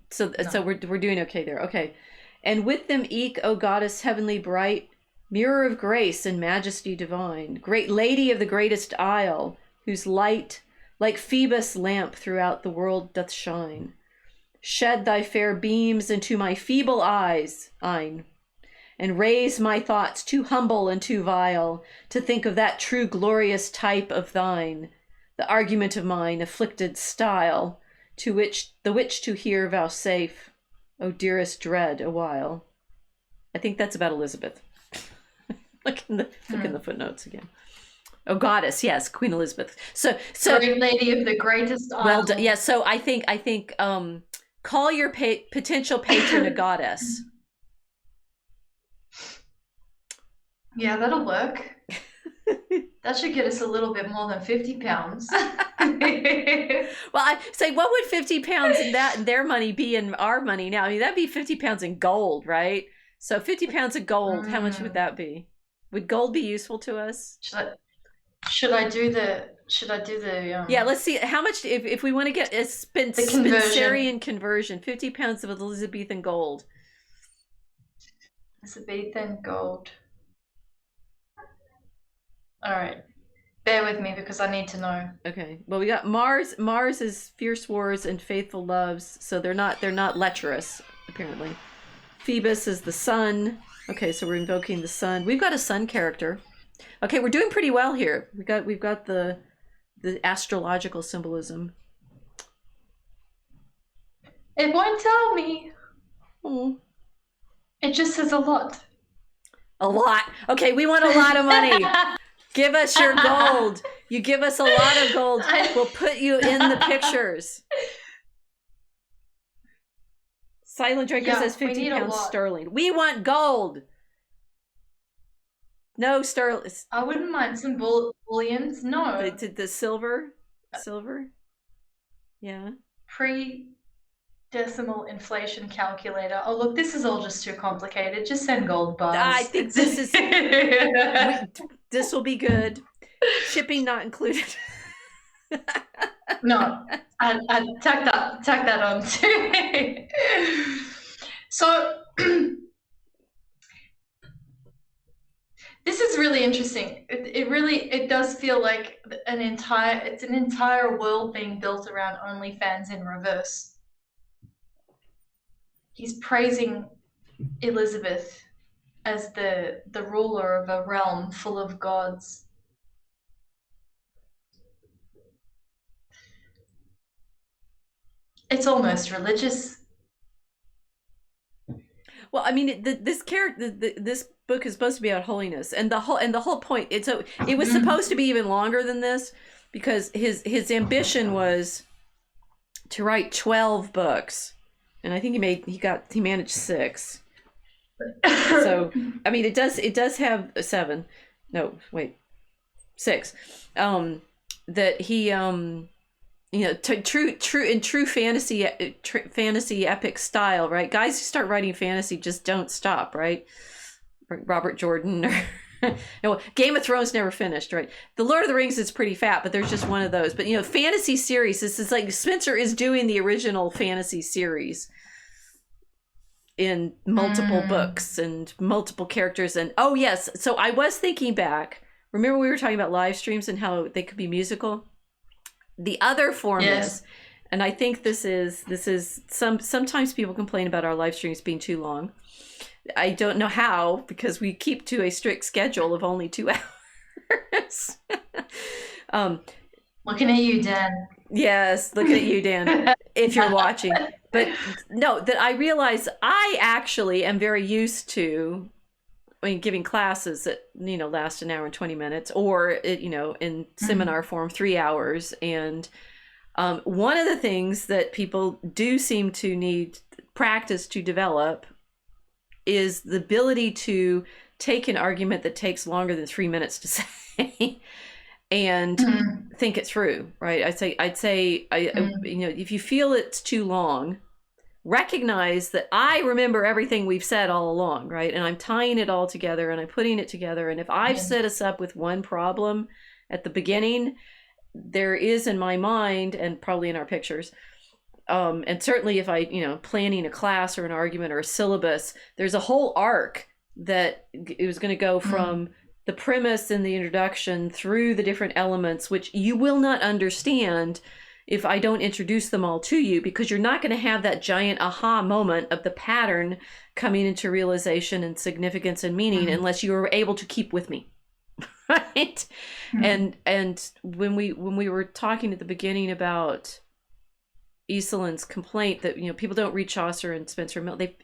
So we're doing okay there. Okay, and with them eke, O goddess heavenly bright, mirror of grace and majesty divine, great lady of the greatest isle, whose light like Phoebus' lamp throughout the world doth shine. Shed thy fair beams into my feeble eyes, Ein, and raise my thoughts too humble and too vile to think of that true glorious type of thine, the argument of mine afflicted style, to which to hear vouchsafe, O dearest dread, a while. I think that's about Elizabeth. Look in the footnotes again. Oh, goddess, yes, Queen Elizabeth. So great lady of the greatest isle. Well done. Yeah, so I think call your potential patron a goddess. Yeah, that'll work. That should get us a little bit more than 50 pounds. Well, I say, what would 50 pounds in their money be in our money now? I mean, that'd be 50 pounds in gold, right? So 50 pounds of gold, how much would that be? Would gold be useful to us? Should I do the Yeah, let's see how much if we want to get a Spenserian conversion, 50 pounds of Elizabethan gold. Elizabethan gold. All right. Bear with me because I need to know. Okay. Well, we got Mars. Mars is fierce wars and faithful loves, so they're not lecherous apparently. Phoebus is the sun. Okay, so we're invoking the sun. We've got a sun character. Okay, we're doing pretty well here. We've got the astrological symbolism. It won't tell me. Oh. It just says a lot. A lot. Okay, we want a lot of money. Give us your gold. You give us a lot of gold, we'll put you in the pictures. Silent Draco says 50 pounds sterling. We want gold. No sterling. I wouldn't mind some bullions. No. The silver? Silver? Yeah. Pre-decimal inflation calculator. Oh, look, this is all just too complicated. Just send gold bars. I think this is... this will be good. Shipping not included. No, I tack that on too. So this is really interesting. It does feel like an entire world being built around OnlyFans in reverse. He's praising Elizabeth as the ruler of a realm full of gods. It's almost religious. Well, I mean, this character, this book is supposed to be about holiness, and the whole point. It was supposed to be even longer than this, because his ambition was to write 12 books, and I think he managed 6. So I mean, it does have 7. No, wait, 6. That he true fantasy epic style, right? Guys who start writing fantasy just don't stop, right? Robert Jordan or no, Game of Thrones never finished, right? The Lord of the Rings is pretty fat, but there's just one of those. But fantasy series, this is like Spenser is doing the original fantasy series in multiple books and multiple characters. And oh yes, so I was thinking back. Remember we were talking about live streams and how they could be musical? The other form is, and I think this is sometimes people complain about our live streams being too long. I don't know how, because we keep to a strict schedule of only 2 hours. Looking at you, Dan. Yes, looking at you, Dan, if you're watching. But no, that I realize I actually am very used to, giving classes that last an hour and 20 minutes, or in seminar form 3 hours. And one of the things that people do seem to need practice to develop is the ability to take an argument that takes longer than 3 minutes to say and think it through, right? I'd say if you feel it's too long, recognize that I remember everything we've said all along, right? And I'm tying it all together and I'm putting it together. And if I've set us up with one problem at the beginning, there is in my mind, and probably in our pictures, and certainly if I, planning a class or an argument or a syllabus, there's a whole arc that it was going to go from the premise and the introduction through the different elements, which you will not understand if I don't introduce them all to you, because you're not going to have that giant aha moment of the pattern coming into realization and significance and meaning unless you are able to keep with me. Right. And when we were talking at the beginning about Eastland's complaint that people don't read Chaucer and Spenser Mill, they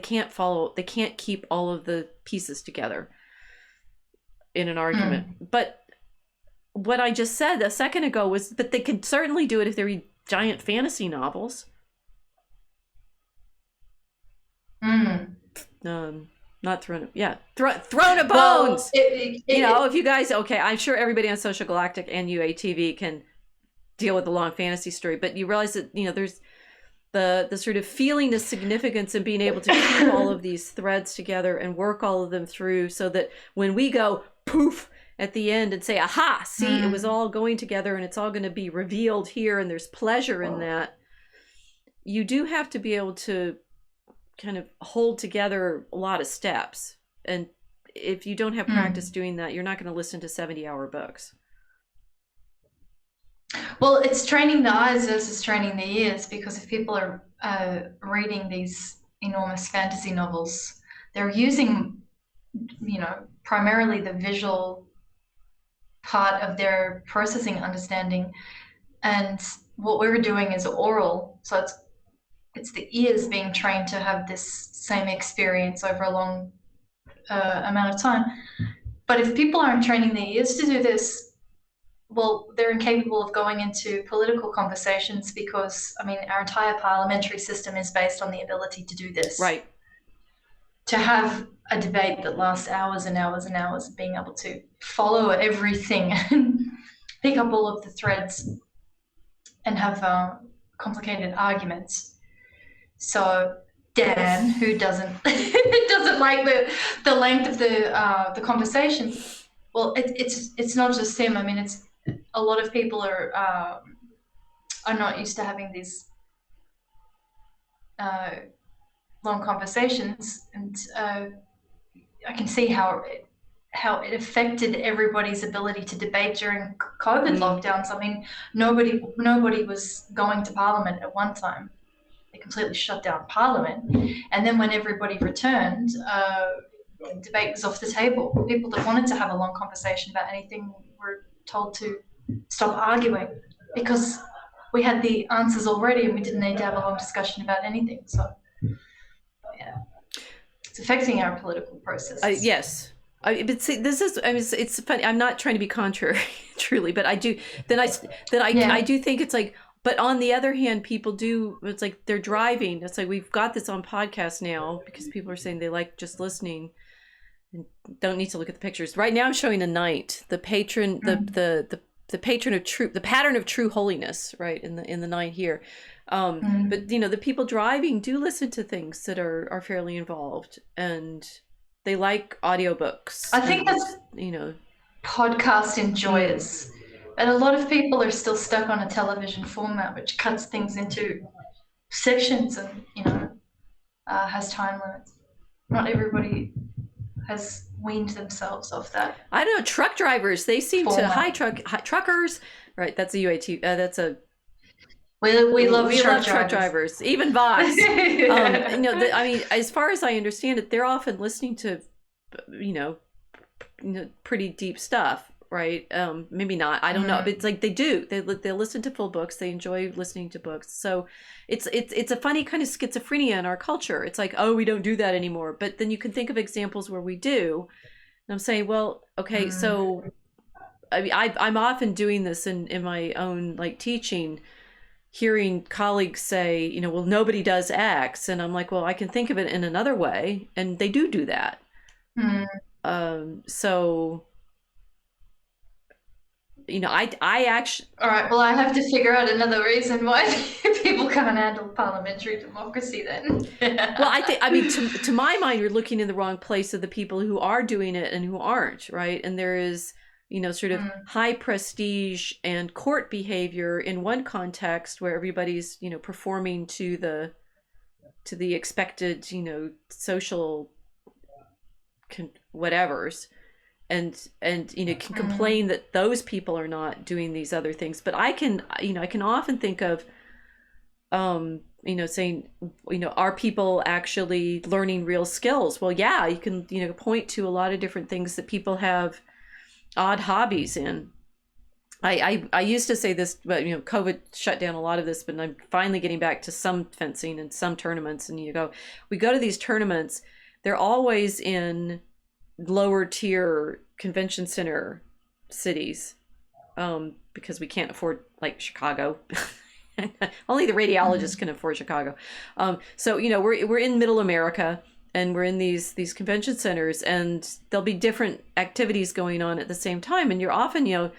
can't keep all of the pieces together in an argument. But what I just said a second ago was that they could certainly do it if they read giant fantasy novels. Not Throne of Bones. If you guys, I'm sure everybody on Social Galactic and UATV can deal with the long fantasy story, but you realize that there's the sort of feeling of significance and being able to keep all of these threads together and work all of them through, so that when we go poof at the end and say, aha, see, it was all going together and it's all going to be revealed here and there's pleasure in that, you do have to be able to kind of hold together a lot of steps. And if you don't have practice doing that, you're not going to listen to 70-hour books. Well, it's training the eyes versus training the ears, because if people are reading these enormous fantasy novels, they're using, primarily the visual part of their processing understanding, and what we're doing is oral, so it's the ears being trained to have this same experience over a long amount of time. But if people aren't training their ears to do this, well, they're incapable of going into political conversations, because our entire parliamentary system is based on the ability to do this, right? To have a debate that lasts hours and hours and hours, being able to follow everything and pick up all of the threads and have complicated arguments. So Dan, who doesn't like the length of the conversation, well, it's not just him. It's a lot of people are not used to having these long conversations, and I can see how it affected everybody's ability to debate during COVID lockdowns. Nobody was going to Parliament at one time. They completely shut down Parliament, and then when everybody returned, the debate was off the table. People that wanted to have a long conversation about anything were told to stop arguing, because we had the answers already and we didn't need to have a long discussion about anything. So, yeah. It's affecting our political processes. Yes. But see, this is, I mean, it's funny. I'm not trying to be contrary, truly, but I do, I do think it's like, but on the other hand, people do, it's like they're driving. It's like, we've got this on podcast now because people are saying they like just listening and don't need to look at the pictures. Right now I'm showing a knight, the patron, the patron of true, the pattern of true holiness, right, in the knight here. But you know, the people driving do listen to things that are fairly involved, and they like audiobooks. I think that's, you know, podcast enjoyers. And a lot of people are still stuck on a television format, which cuts things into sections and, you know, has time limits. Not everybody has weaned themselves off that. I don't know, truck drivers, they seem format. to, truckers, right, that's a UAT, that's a, we love truck drivers, even Vox. You know, I mean, as far as I understand it, they're often listening to, you know, pretty deep stuff, right? Maybe not, I don't know, but it's like they listen to full books, they enjoy listening to books. So it's a funny kind of schizophrenia in our culture. It's like, oh, we don't do that anymore, but then you can think of examples where we do. And I'm saying, well, okay, so I mean, I'm often doing this in my own like teaching, hearing colleagues say, you know, well, nobody does X, and I'm like, well, I can think of it in another way, and they do that. So, you know, I actually. All right. Well, I have to figure out another reason why people can't handle parliamentary democracy. Then. Well, I mean, to my mind, you're looking in the wrong place of the people who are doing it and who aren't, right? And there is, you know, sort of high prestige and court behavior in one context where everybody's, you know, performing to the expected, you know, social whatevers, and you know, can complain that those people are not doing these other things. But I can often think of, you know, saying, you know, are people actually learning real skills? Well, yeah, you can, you know, point to a lot of different things that people have odd hobbies in. I used to say this, but, you know, COVID shut down a lot of this, but I'm finally getting back to some fencing and some tournaments. And we go to these tournaments, they're always in lower tier convention center cities, because we can't afford like Chicago. Only the radiologists can afford Chicago. So, you know, we're in middle America, and we're in these convention centers, and there'll be different activities going on at the same time. And you're often, you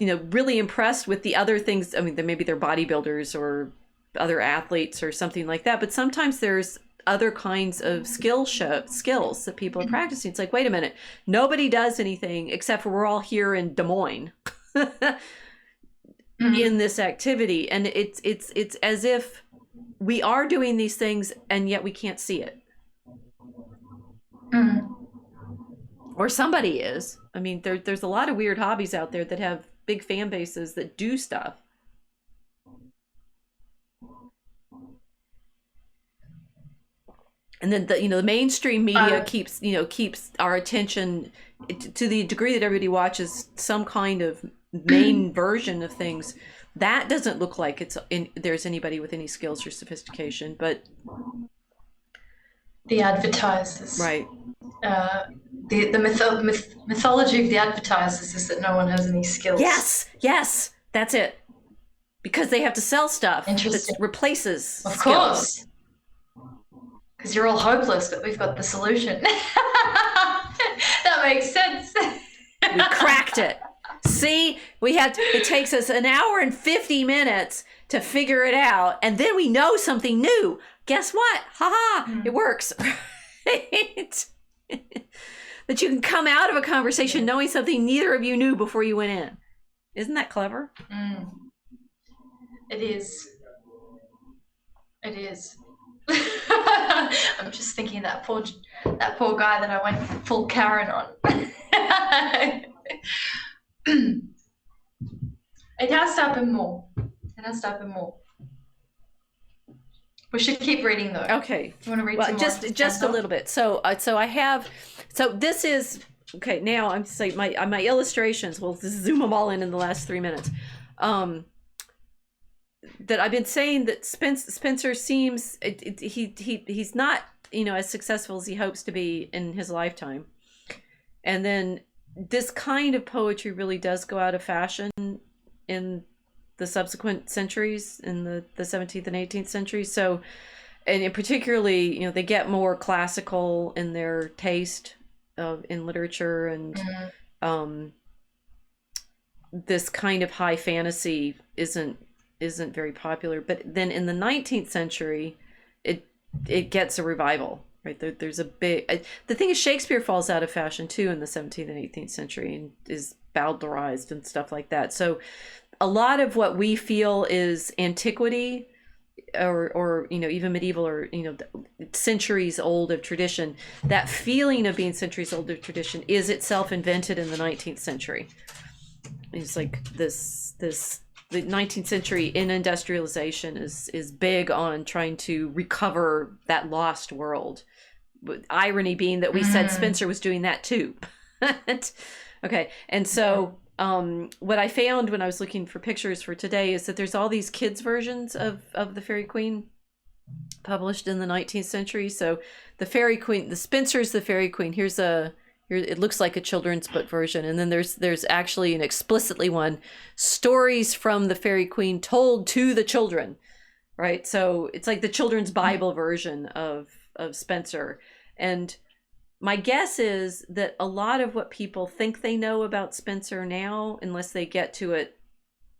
know, really impressed with the other things. I mean, maybe they're bodybuilders or other athletes or something like that. But sometimes there's other kinds of skills that people are practicing. It's like, wait a minute, nobody does anything except for we're all here in Des Moines in this activity. And it's as if we are doing these things and yet we can't see it. Or somebody is. I mean, there's a lot of weird hobbies out there that have big fan bases that do stuff. And then the mainstream media keeps our attention to the degree that everybody watches some kind of main version of things. That doesn't look like there's anybody with any skills or sophistication, but the advertisers, right? The mythology of the advertisers is that no one has any skills. Yes, that's it. Because they have to sell stuff that replaces skills. Of course. Because you're all hopeless, but we've got the solution. That makes sense. We cracked it. See, it takes us an hour and 50 minutes to figure it out, and then we know something new. Guess what? It works. Right? That you can come out of a conversation knowing something neither of you knew before you went in. Isn't that clever? It is. It is. I'm just thinking that poor guy that I went full Karen on. It has to happen more. We should keep reading though. Okay. You want to read some more? Just a little bit. So this is okay. Now I'm saying my illustrations. We'll zoom them all in the last 3 minutes. that I've been saying that Spenser seems he's not, you know, as successful as he hopes to be in his lifetime, and then this kind of poetry really does go out of fashion in the subsequent centuries, in the 17th and 18th centuries. So, and particularly, you know, they get more classical in their taste in literature, and this kind of high fantasy isn't very popular. But then in the 19th century, it gets a revival, right? There's a big, the thing is, Shakespeare falls out of fashion too in the 17th and 18th century, and is bowdlerized and stuff like that. So a lot of what we feel is antiquity, or you know, even medieval, or you know, centuries old of tradition, that feeling of being centuries old of tradition is itself invented in the 19th century. It's like the 19th century in industrialization is big on trying to recover that lost world. But irony being that we said Spenser was doing that too. Okay, and so what I found when I was looking for pictures for today is that there's all these kids versions of the Fairy Queen published in the 19th century. So the Fairy Queen, the Spenser's The Fairy Queen. Here it looks like a children's book version, and then there's actually an explicitly one, stories from the Fairy Queen told to the children, right? So it's like the children's Bible version of Spenser. And my guess is that a lot of what people think they know about Spenser now, unless they get to it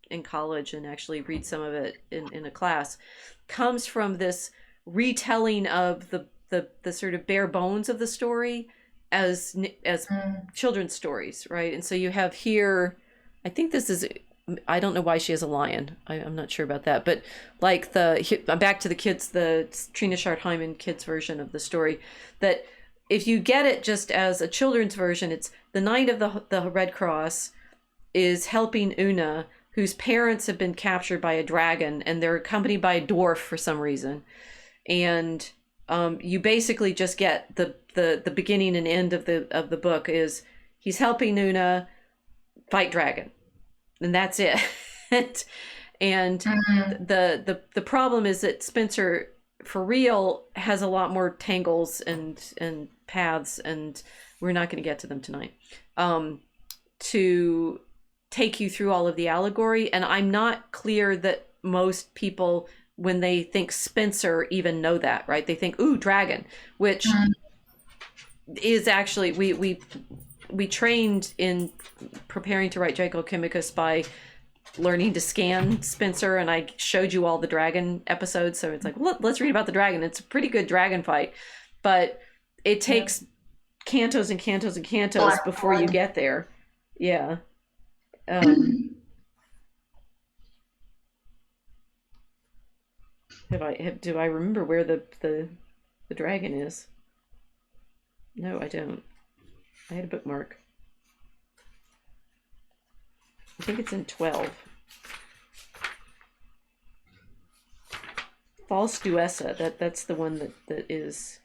in college and actually read some of it in a class, comes from this retelling of the sort of bare bones of the story as children's stories, right? And so you have here, I think this is, I don't know why she has a lion. I'm not sure about that, but like back to the kids, the Trina Sharp-Hyman kids version of the story, that if you get it just as a children's version, it's the Knight of the Red Cross is helping Una, whose parents have been captured by a dragon, and they're accompanied by a dwarf for some reason. And you basically just get the beginning and end of the book is he's helping Una fight dragon, and that's it. And the problem is that Spenser, for real, has a lot more tangles and paths, and we're not going to get to them tonight, to take you through all of the allegory. And I'm not clear that most people, when they think Spenser, even know that, right? They think, ooh, dragon, which is actually, we trained in preparing to write Draco Chemicus by learning to scan Spenser, and I showed you all the dragon episodes. So it's like, let's read about the dragon. It's a pretty good dragon fight, but it takes cantos and cantos and cantos before you get there. Yeah. Do I remember where the dragon is? No, I don't. I had a bookmark. I think it's in 12. False Duessa. That's the one that is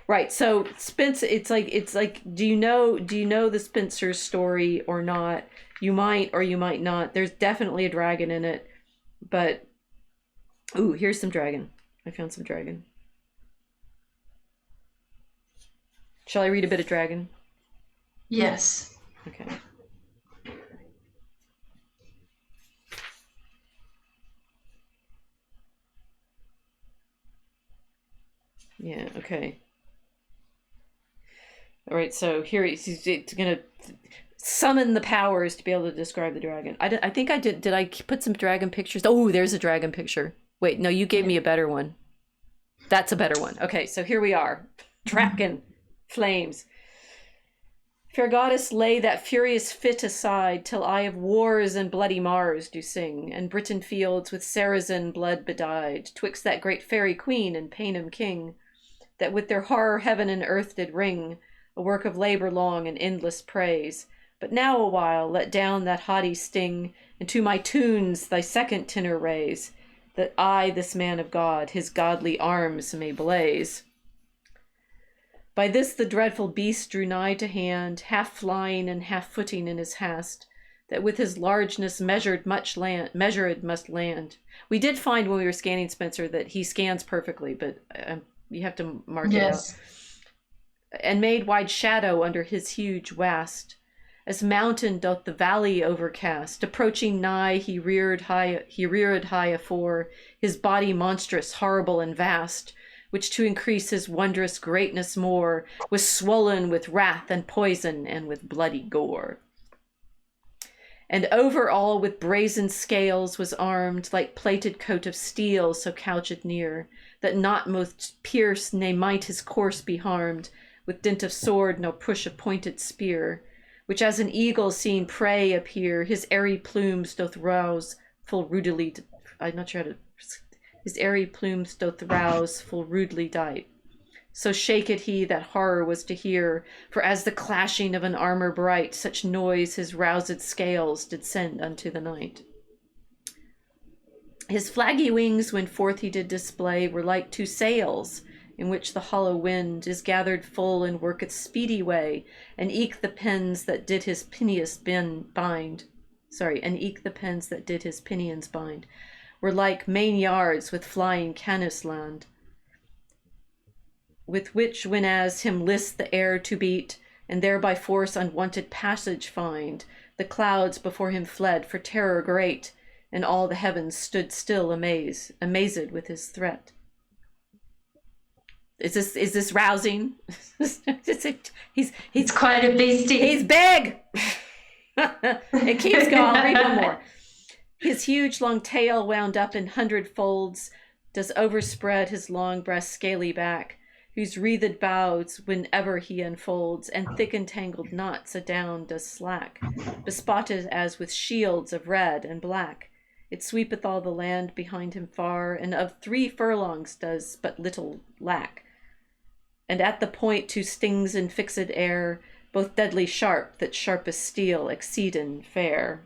right. So Spenser, it's like do you know the Spenser story or not? You might or you might not. There's definitely a dragon in it, but ooh, here's some dragon. I found some dragon. Shall I read a bit of dragon? Yes. Okay. Yeah, okay. All right, so here it's going to summon the powers to be able to describe the dragon. I think I did. Did I put some dragon pictures? Oh, there's a dragon picture. Wait, no, you gave me a better one. That's a better one. Okay, so here we are. Dragon, flames. Fair goddess, lay that furious fit aside, till I of wars and bloody Mars do sing, and Britain fields with Saracen blood bedyed, twixt that great fairy queen and Paynim king, that with their horror heaven and earth did ring, a work of labor long and endless praise. But now a while let down that haughty sting, and to my tunes thy second tenor raise, that I, this man of God, his godly arms may blaze. By this the dreadful beast drew nigh to hand, half flying and half footing in his hast, that with his largeness measured must land. We did find when we were scanning Spenser that he scans perfectly, but you have to mark it out. And made wide shadow under his huge wast, as mountain doth the valley overcast. Approaching nigh, he reared high afore, his body monstrous, horrible, and vast, which to increase his wondrous greatness more, was swollen with wrath and poison and with bloody gore. And over all with brazen scales was armed, like plated coat of steel, so couched near, that not most pierce, ne might his course be harmed, with dint of sword, no push of pointed spear, which as an eagle seeing prey appear, his airy plumes doth rouse full rudely, I'm not sure how to, his airy plumes doth rouse full rudely dight. So shaked he that horror was to hear, for as the clashing of an armor bright, such noise his roused scales did send unto the night. His flaggy wings, when forth he did display, were like two sails, in which the hollow wind is gathered full and worketh speedy way, and eke the pens that did his pinions bind, were like main yards with flying canus land, with which when as him list the air to beat, and there by force unwonted passage find, the clouds before him fled for terror great, and all the heavens stood still amazed with his threat. Is this rousing? He's quite a beastie. He's big. It keeps going. I'll read one more. His huge long tail wound up in 100 folds does overspread his long breast scaly back, whose wreathed boughs whenever he unfolds, and thick entangled knots adown does slack, bespotted as with shields of red and black. It sweepeth all the land behind him far, and of 3 furlongs does but little lack. And at the point 2 stings in fixed air, both deadly sharp, that sharpest steel exceedin fair.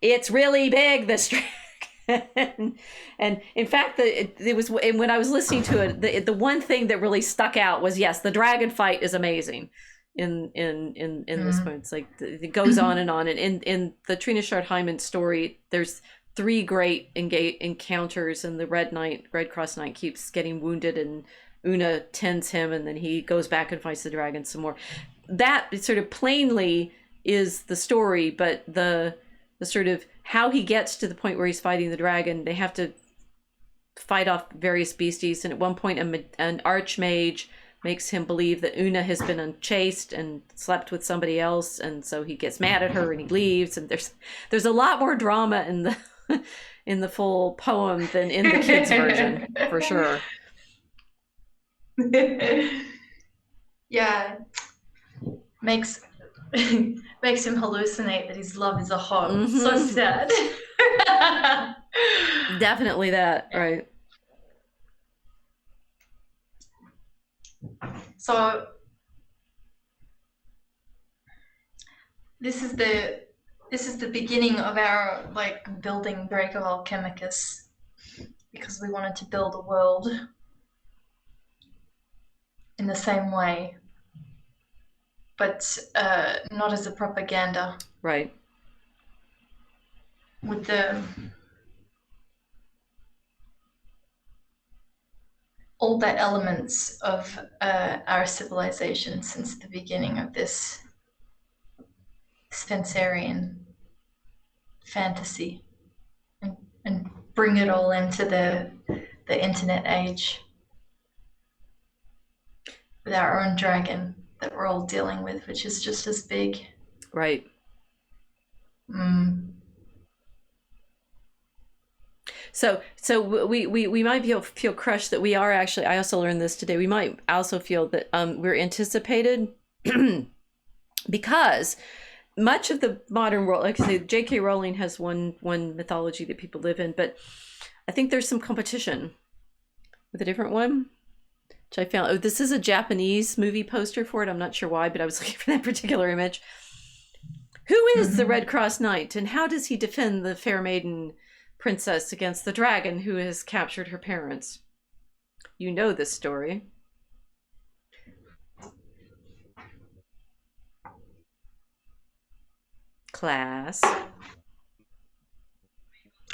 It's really big, this dragon. And in fact, it was when I was listening to it, the one thing that really stuck out was, yes, the dragon fight is amazing. In this point, it's like it goes on, and in the Trina Shard-Hyman story, there's 3 great encounters, and the Red Cross Knight keeps getting wounded, and Una tends him, and then he goes back and fights the dragon some more. That sort of plainly is the story, but the sort of how he gets to the point where he's fighting the dragon, they have to fight off various beasties, and at one point an archmage makes him believe that Una has been unchaste and slept with somebody else, and so he gets mad at her and he leaves. And there's a lot more drama in the in the full poem than in the kids' version, for sure. Yeah, makes him hallucinate that his love is a hog. Mm-hmm. So sad. Definitely that, right? So this is the beginning of our building Draco Alchemicus, because we wanted to build a world in the same way, but not as a propaganda. Right. With all the elements of our civilization since the beginning of this Spenserian fantasy, and bring it all into the internet age with our own dragon that we're all dealing with, which is just as big. Right. So we might feel crushed that we are actually, I also learned this today, we might also feel that we're anticipated because much of the modern world, like I say, J.K. Rowling has one mythology that people live in, but I think there's some competition with a different one, which I found. Oh, this is a Japanese movie poster for it. I'm not sure why, but I was looking for that particular image. Who is the Red Cross Knight, and how does he defend the fair maiden princess against the dragon who has captured her parents? You know this story. class.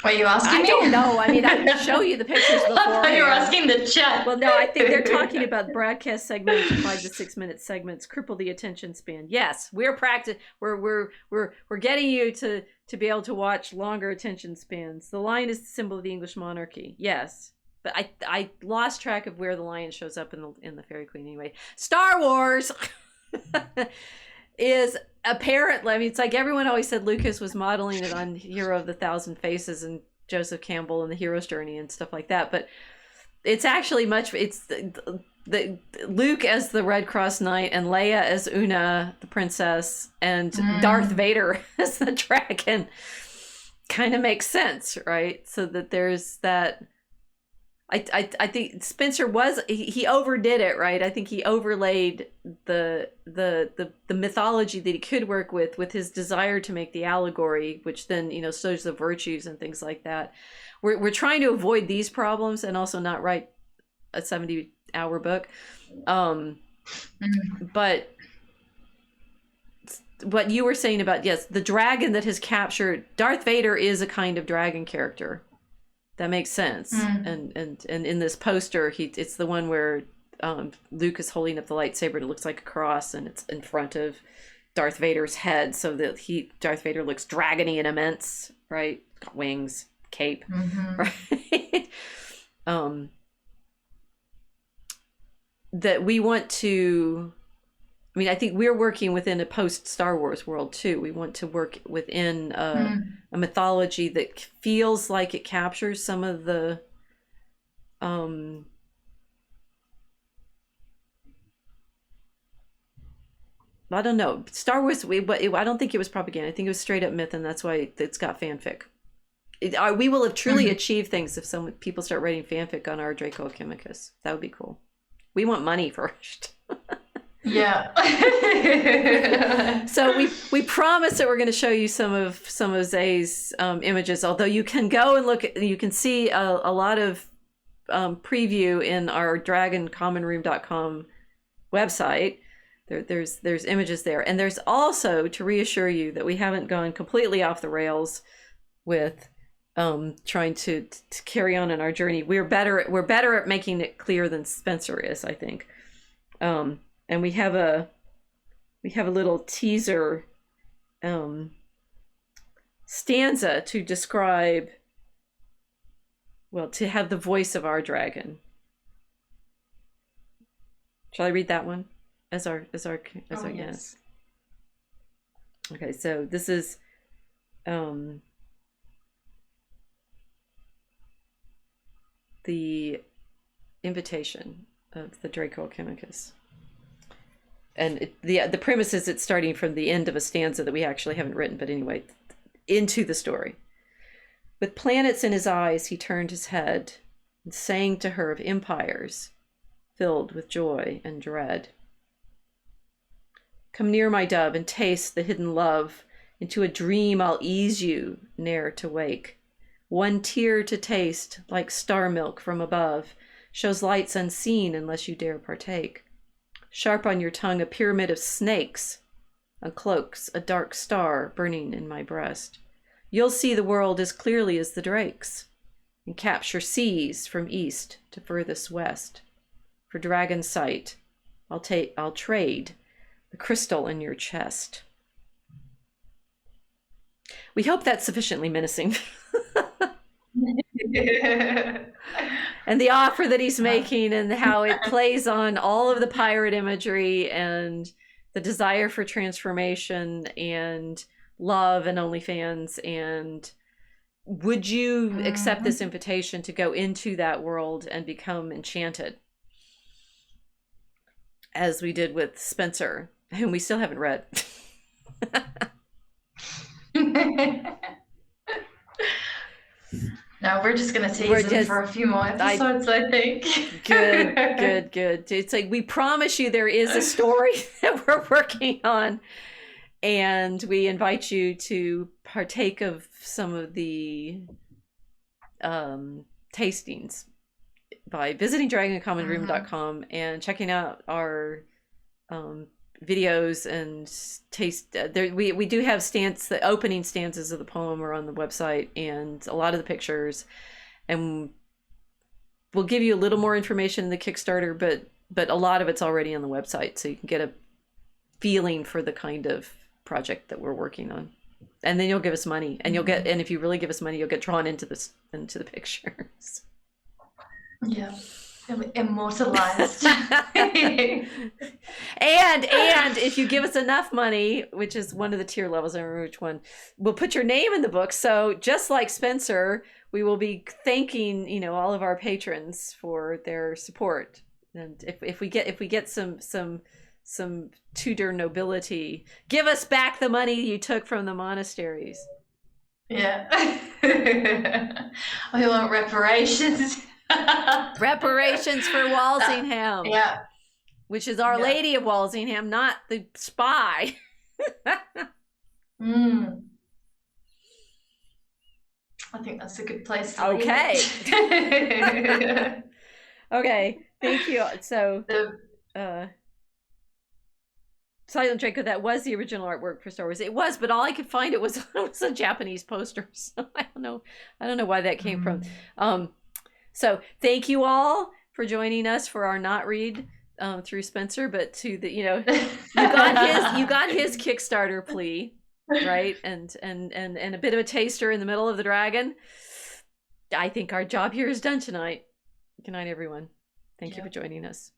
Are you asking me? I don't know. I mean, I can show you the pictures I before. thought you were asking the chat. Well, no, I think they're talking about broadcast segments, 5 to 6 minute segments, cripple the attention span. Yes, we're getting you to be able to watch longer attention spans. The lion is the symbol of the English monarchy. Yes. But I lost track of where the lion shows up in the Fairy Queen anyway. Star Wars is apparently, I mean, it's like everyone always said Lucas was modeling it on Hero of the Thousand Faces and Joseph Campbell and the Hero's Journey and stuff like that, but it's actually it's the Luke as the Red Cross Knight and Leia as Una the princess and Darth Vader as the dragon. Kind of makes sense, right? So that there's that. I think Spenser he overdid it, right? I think he overlaid the mythology that he could work with his desire to make the allegory, which then, you know, shows the virtues and things like that. We're trying to avoid these problems and also not write a 70-hour book. But what you were saying about, yes, the dragon that has captured Darth Vader is a kind of dragon character. That makes sense. And in this poster, it's the one where Luke is holding up the lightsaber and it looks like a cross and it's in front of Darth Vader's head, so that Darth Vader looks dragony and immense, right? Got wings, cape, right? That we want to, I mean, I think we're working within a post-Star Wars world too. We want to work within a mythology that feels like it captures some of the I don't know. Star Wars, I don't think it was propaganda. I think it was straight up myth, and that's why it's got fanfic. We will have truly achieved things if people start writing fanfic on our Draco Chemicus. That would be cool. We want money first. Yeah. So we promise that we're going to show you some of Zay's images. Although you can go and you can see a lot of preview in our dragoncommonroom.com website. There's images there, and there's also, to reassure you that we haven't gone completely off the rails with trying to carry on in our journey. We're better at making it clear than Spenser is, I think. And we have a little teaser stanza to describe, well, to have the voice of our dragon. Shall I read that one as our yes. Okay, so this is the invitation of the Draco Chemicus. And the premise is it's starting from the end of a stanza that we actually haven't written, but anyway, into the story. With planets in his eyes, he turned his head and sang to her of empires filled with joy and dread. Come near, my dove, and taste the hidden love. Into a dream I'll ease you, ne'er to wake. One tear to taste, like star milk from above, shows lights unseen unless you dare partake. Sharp on your tongue a pyramid of snakes uncloaks a dark star burning in my breast. You'll see the world as clearly as the drakes, and capture seas from east to furthest west. For dragon sight, I'll trade the crystal in your chest. We hope that's sufficiently menacing. And the offer that he's making and how it plays on all of the pirate imagery and the desire for transformation and love and OnlyFans. And would you accept this invitation to go into that world and become enchanted? As we did with Spenser, whom we still haven't read. No, we're just going to tease them for a few more episodes, I think. Good. It's like, we promise you there is a story that we're working on, and we invite you to partake of some of the tastings by visiting dragoncommonroom.com and checking out our videos and taste. There, we do have the opening stanzas of the poem are on the website, and a lot of the pictures, and we'll give you a little more information in the Kickstarter, but a lot of it's already on the website, so you can get a feeling for the kind of project that we're working on. And then you'll give us money, and and if you really give us money, you'll get drawn into the pictures. Yeah. Immortalized. and if you give us enough money, which is one of the tier levels, I don't remember which one, we'll put your name in the book. So just like Spenser, we will be thanking, you know, all of our patrons for their support. And if we get some Tudor nobility, give us back the money you took from the monasteries. Yeah. We want reparations. Reparations for Walsingham. Yeah. Which is Our Lady of Walsingham, not the spy. I think that's a good place to leave it. Okay. Thank you. So Silent Draco, that was the original artwork for Star Wars. It was, but all I could find was a Japanese poster. So I don't know why that came from. So thank you all for joining us for our not read through Spenser, but to the, you know, you got his Kickstarter plea, right? And a bit of a taster in the middle of the dragon. I think our job here is done tonight. Good night, everyone. Thank you for joining us.